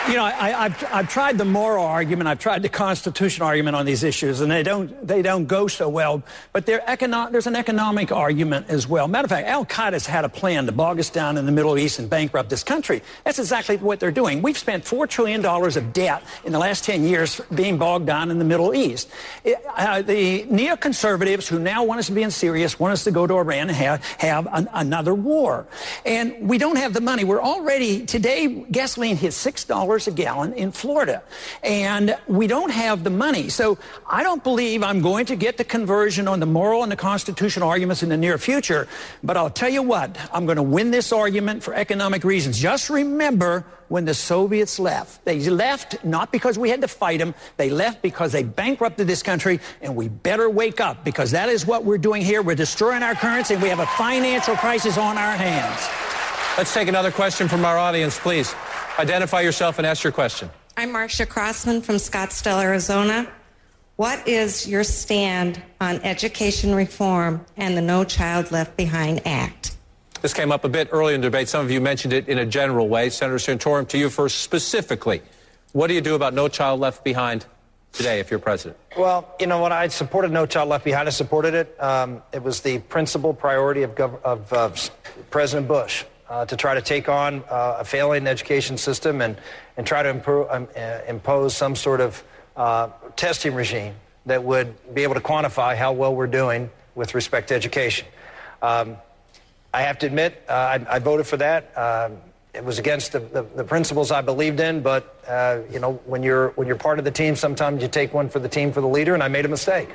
You know, I've tried the moral argument, I've tried the constitutional argument on these issues, and they don't go so well. But there's an economic argument as well. Matter of fact, Al-Qaeda's had a plan to bog us down in the Middle East and bankrupt this country. That's exactly what they're doing. We've spent $4 trillion of debt in the last 10 years being bogged down in the Middle East. The neoconservatives who now want us to be in Syria, want us to go to Iran and have another war. And we don't have the money. We're already, today, gasoline hit $6 a gallon in Florida, and we don't have the money. So I don't believe I'm going to get the conversion on the moral and the constitutional arguments in the near future, but I'll tell you what, I'm going to win this argument for economic reasons. Just remember when the Soviets left. They left not because we had to fight them, they left because they bankrupted this country, and we better wake up, because that is what we're doing here. We're destroying our currency, and we have a financial crisis on our hands. Let's take another question from our audience, please. Identify yourself and ask your question. I'm Marcia Crossman from Scottsdale, Arizona. What is your stand on education reform and the No Child Left Behind Act? This came up a bit earlier in the debate. Some of you mentioned it in a general way. Senator Santorum, to you first specifically. What do you do about No Child Left Behind today if you're president? Well, you know what? I supported No Child Left Behind. I supported it. It was the principal priority of President Bush. To try to take on a failing education system and try to impose some sort of testing regime that would be able to quantify how well we're doing with respect to education. I have to admit, I voted for that. It was against the principles I believed in, but you know, when you're part of the team, sometimes you take one for the team for the leader, and I made a mistake.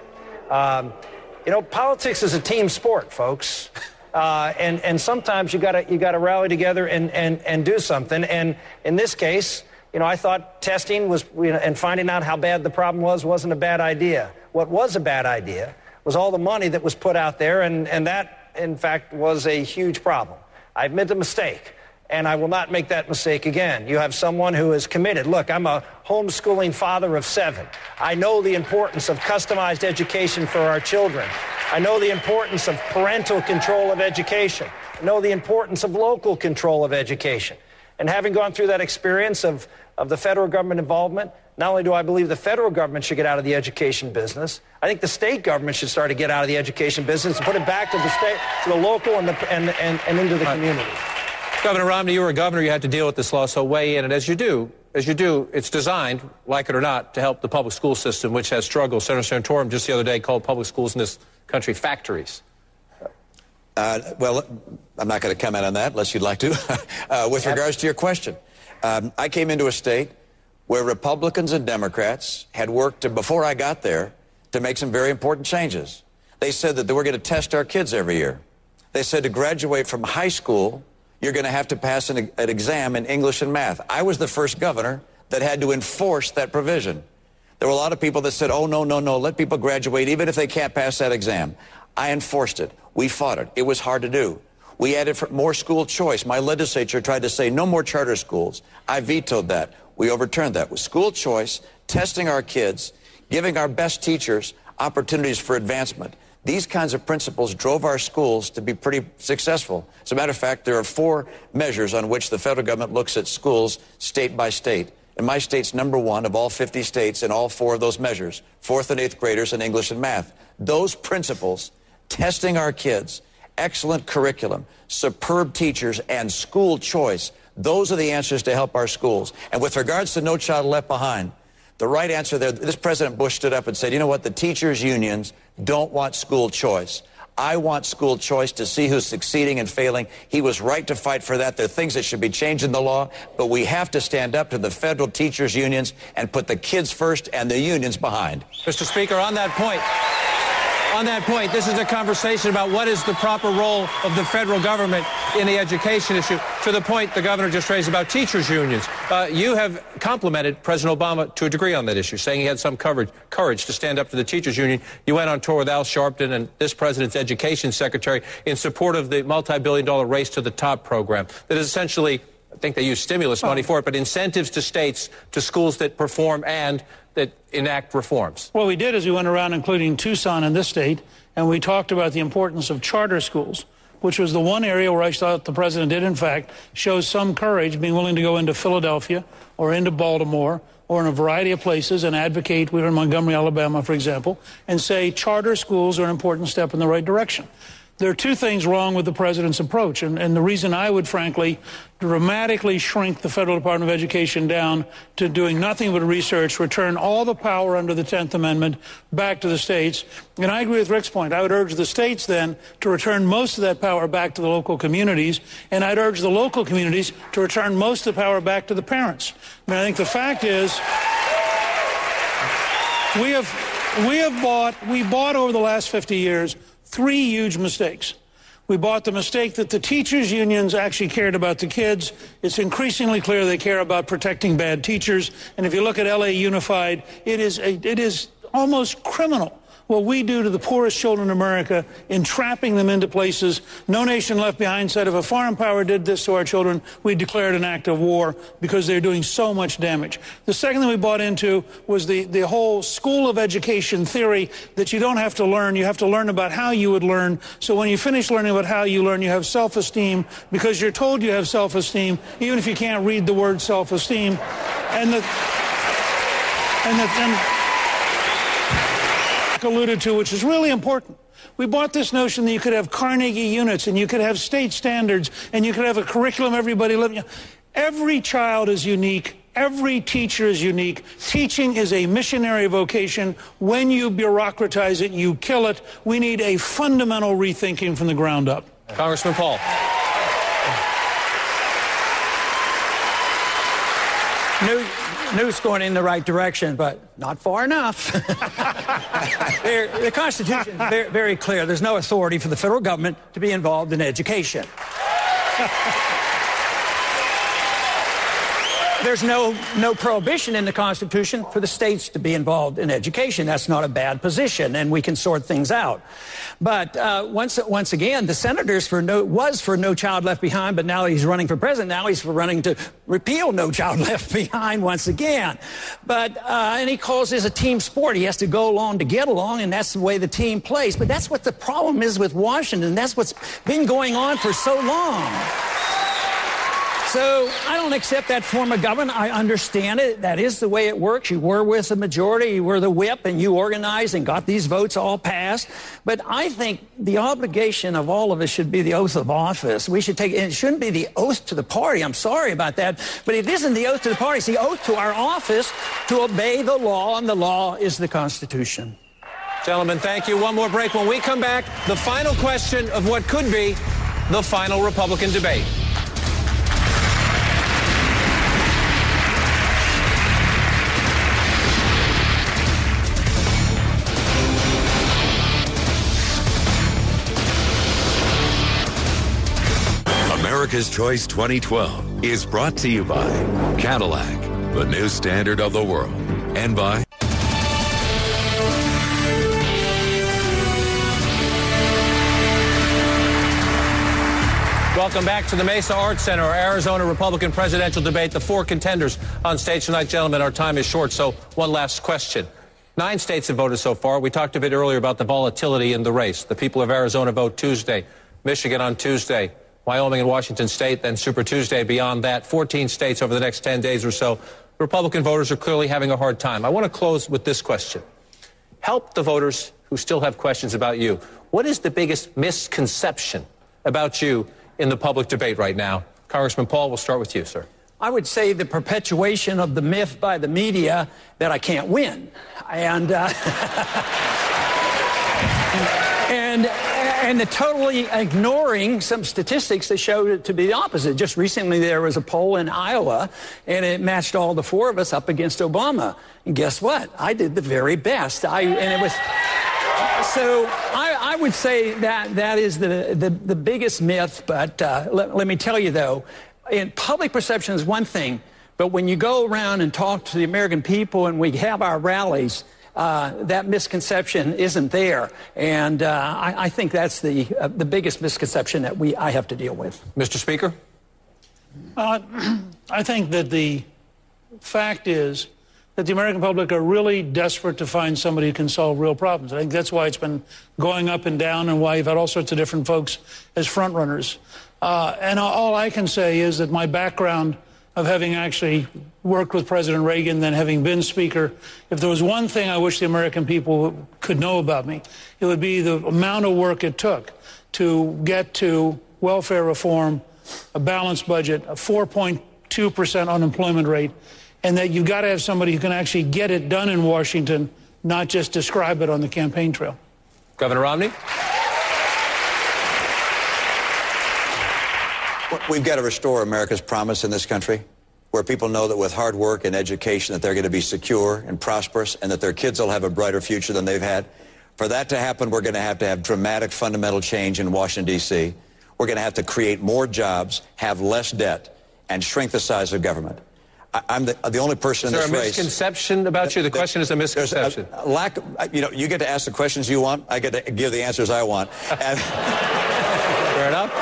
You know, politics is a team sport, folks. And sometimes you gotta rally together and do something. And in this case, you know, I thought testing was, and finding out how bad the problem wasn't a bad idea. What was a bad idea was all the money that was put out there, and that, in fact, was a huge problem. I admit the mistake, and I will not make that mistake again. You have someone who is committed. Look, I'm a homeschooling father of 7. I know the importance of customized education for our children. I know the importance of parental control of education. I know the importance of local control of education. And having gone through that experience of the federal government involvement, not only do I believe the federal government should get out of the education business, I think the state government should start to get out of the education business and put it back to the state, to the local, and into the community. Governor Romney, you were a governor. You had to deal with this law, so weigh in. And as you do, it's designed, like it or not, to help the public school system, which has struggled. Senator Santorum just the other day called public schools in this country factories. Well, I'm not going to comment on that unless you'd like to. With regards to your question, I came into a state where Republicans and Democrats had worked before I got there to make some very important changes. They said that they were going to test our kids every year. They said to graduate from high school, you're going to have to pass an exam in English and math. I was the first governor that had to enforce that provision. There were a lot of people that said, oh, no, let people graduate even if they can't pass that exam. I enforced it. We fought it. It was hard to do. We added more school choice. My legislature tried to say no more charter schools. I vetoed that. We overturned that. With school choice, testing our kids, giving our best teachers opportunities for advancement. These kinds of principles drove our schools to be pretty successful. As a matter of fact, there are 4 measures on which the federal government looks at schools state by state. And my state's #1 of all 50 states in all 4 of those measures, 4th and 8th graders in English and math. Those principles, testing our kids, excellent curriculum, superb teachers, and school choice, those are the answers to help our schools. And with regards to No Child Left Behind, the right answer there, this President Bush stood up and said, you know what, the teachers' unions don't want school choice. I want school choice to see who's succeeding and failing. He was right to fight for that. There are things that should be changed in the law, but we have to stand up to the federal teachers' unions and put the kids first and the unions behind. Mr. Speaker, on that point, this is a conversation about what is the proper role of the federal government in the education issue. To the point the governor just raised about teachers' unions, you have complimented President Obama to a degree on that issue, saying he had some courage to stand up to the teachers' union. You went on tour with Al Sharpton and this president's education secretary in support of the multi-billion-dollar Race to the Top program that is essentially, I think they use stimulus money for it, but incentives to states, to schools that perform and that enact reforms. What we did is we went around, including Tucson in this state, and we talked about the importance of charter schools, which was the one area where I thought the president did, in fact, show some courage, being willing to go into Philadelphia or into Baltimore or in a variety of places and advocate. We were in Montgomery, Alabama, for example, and say charter schools are an important step in the right direction. There are 2 things wrong with the president's approach, and the reason I would, frankly, dramatically shrink the Federal Department of Education down to doing nothing but research, return all the power under the 10th Amendment back to the states. And I agree with Rick's point. I would urge the states then to return most of that power back to the local communities, and I'd urge the local communities to return most of the power back to the parents. I mean, I think the fact is we bought over the last 50 years 3 huge mistakes. We bought the mistake that the teachers' unions actually cared about the kids. It's increasingly clear they care about protecting bad teachers. And if you look at LA Unified, it is almost criminal what we do to the poorest children in America, entrapping them into places. No Nation Left Behind said if a foreign power did this to our children, we declared an act of war because they're doing so much damage. The second thing we bought into was the whole school of education theory that you don't have to learn. You have to learn about how you would learn. So when you finish learning about how you learn, you have self-esteem because you're told you have self-esteem, even if you can't read the word self-esteem. Alluded to, which is really important. We bought this notion that you could have Carnegie units and you could have state standards and you could have a curriculum everybody living. Every child is unique. Every teacher is unique. Teaching is a missionary vocation. When you bureaucratize it, you kill it. We need a fundamental rethinking from the ground up. Congressman Paul. Newt's going in the right direction, but not far enough. The Constitution is very clear. There's no authority for the federal government to be involved in education. There's no prohibition in the Constitution for the states to be involved in education. That's not a bad position, and we can sort things out. But once again, the senators was for No Child Left Behind, but now he's running for president. Now he's running to repeal No Child Left Behind once again. But and he calls this a team sport. He has to go along to get along, and that's the way the team plays. But that's what the problem is with Washington. That's what's been going on for so long. So I don't accept that form of government. I understand it. That is the way it works. You were with the majority, you were the whip, and you organized and got these votes all passed. But I think the obligation of all of us should be the oath of office. We should take, and it shouldn't be the oath to the party. I'm sorry about that. But it isn't the oath to the party. It's the oath to our office to obey the law, and the law is the Constitution. Gentlemen, thank you. One more break. When we come back, the final question of what could be the final Republican debate. America's Choice 2012 is brought to you by Cadillac, the new standard of the world, and by Welcome back to the Mesa Arts Center, our Arizona Republican presidential debate. The four contenders on stage tonight. Gentlemen, our time is short, so one last question. 9 states have voted so far. We talked a bit earlier about the volatility in the race. The people of Arizona vote Tuesday, Michigan on Tuesday, Wyoming and Washington State, then Super Tuesday. Beyond that, 14 states over the next 10 days or so. Republican voters are clearly having a hard time. I want to close with this question. Help the voters who still have questions about you. What is the biggest misconception about you in the public debate right now? Congressman Paul, we'll start with you, sir. I would say the perpetuation of the myth by the media that I can't win. And the totally ignoring some statistics that showed it to be the opposite. Just recently there was a poll in Iowa, and it matched all the four of us up against Obama. And guess what? I did the very best. So I would say that is the biggest myth. But let me tell you, though, in public perception is one thing, but when you go around and talk to the American people and we have our rallies, that misconception isn't there. And I think that's the biggest misconception that I have to deal with. Mr. Speaker? I think that the fact is that the American public are really desperate to find somebody who can solve real problems. I think that's why it's been going up and down and why you've had all sorts of different folks as front runners. And all I can say is that my background of having actually worked with President Reagan, then having been Speaker, if there was one thing I wish the American people could know about me, it would be the amount of work it took to get to welfare reform, a balanced budget, a 4.2% unemployment rate, and that you've got to have somebody who can actually get it done in Washington, not just describe it on the campaign trail. Governor Romney? We've got to restore America's promise in this country, where people know that with hard work and education that they're going to be secure and prosperous and that their kids will have a brighter future than they've had. For that to happen, we're going to have dramatic fundamental change in Washington, D.C. We're going to have to create more jobs, have less debt, and shrink the size of government. I'm the only person in this race. Is there a misconception about you? The question is a misconception. A lack of, you get to ask the questions you want. I get to give the answers I want. And fair enough.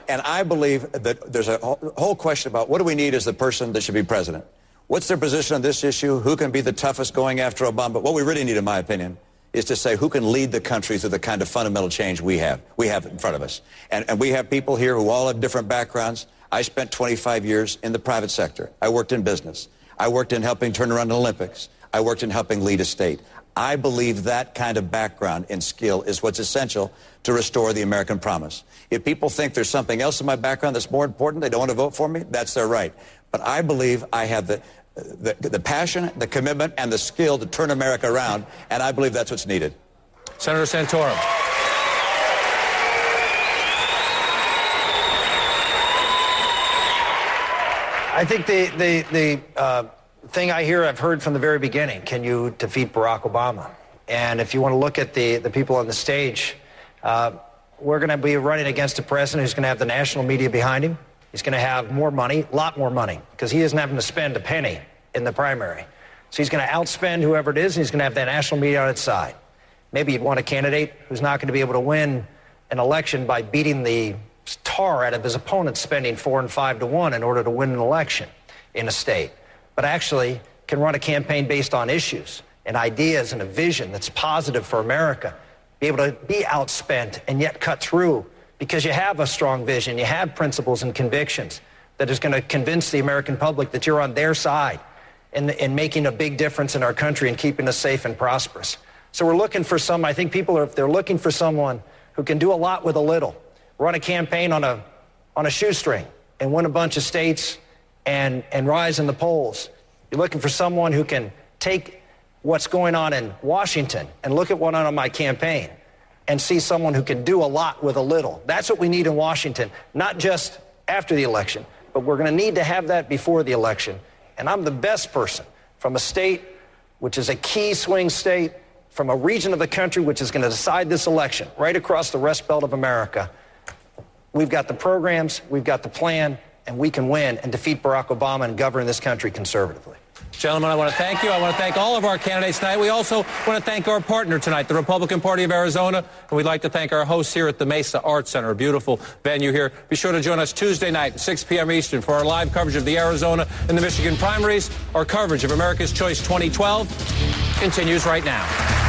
And I believe that there's a whole question about what do we need as the person that should be president? What's their position on this issue? Who can be the toughest going after Obama? But what we really need, in my opinion, is to say who can lead the country through the kind of fundamental change we have in front of us. And we have people here who all have different backgrounds. I spent 25 years in the private sector. I worked in business. I worked in helping turn around the Olympics. I worked in helping lead a state. I believe that kind of background and skill is what's essential to restore the American promise. If people think there's something else in my background that's more important, they don't want to vote for me, that's their right. But I believe I have the passion, the commitment, and the skill to turn America around, and I believe that's what's needed. Senator Santorum. I think the thing I've heard from the very beginning, can you defeat Barack Obama? And if you want to look at the people on the stage, we're going to be running against a president who's going to have the national media behind him. He's going to have more money, a lot more money, because he isn't having to spend a penny in the primary. So he's going to outspend whoever it is, and he's going to have that national media on its side. Maybe you'd want a candidate who's not going to be able to win an election by beating the tar out of his opponent, spending 4 and 5 to 1 in order to win an election in a state, but actually can run a campaign based on issues and ideas and a vision that's positive for America, be able to be outspent and yet cut through because you have a strong vision, you have principles and convictions that is going to convince the American public that you're on their side in making a big difference in our country and keeping us safe and prosperous. So we're looking for I think people if they're looking for someone who can do a lot with a little, run a campaign on a shoestring and win a bunch of states and rise in the polls. You're looking for someone who can take what's going on in Washington and look at what went on my campaign and see someone who can do a lot with a little. That's what we need in Washington, not just after the election, but we're going to need to have that before the election. And I'm the best person from a state which is a key swing state, from a region of the country which is going to decide this election, right across the Rust Belt of America. We've got the programs, we've got the plan, and we can win and defeat Barack Obama and govern this country conservatively. Gentlemen, I want to thank you. I want to thank all of our candidates tonight. We also want to thank our partner tonight, the Republican Party of Arizona. And we'd like to thank our hosts here at the Mesa Arts Center, a beautiful venue here. Be sure to join us Tuesday night at 6 p.m. Eastern for our live coverage of the Arizona and the Michigan primaries. Our coverage of America's Choice 2012 continues right now.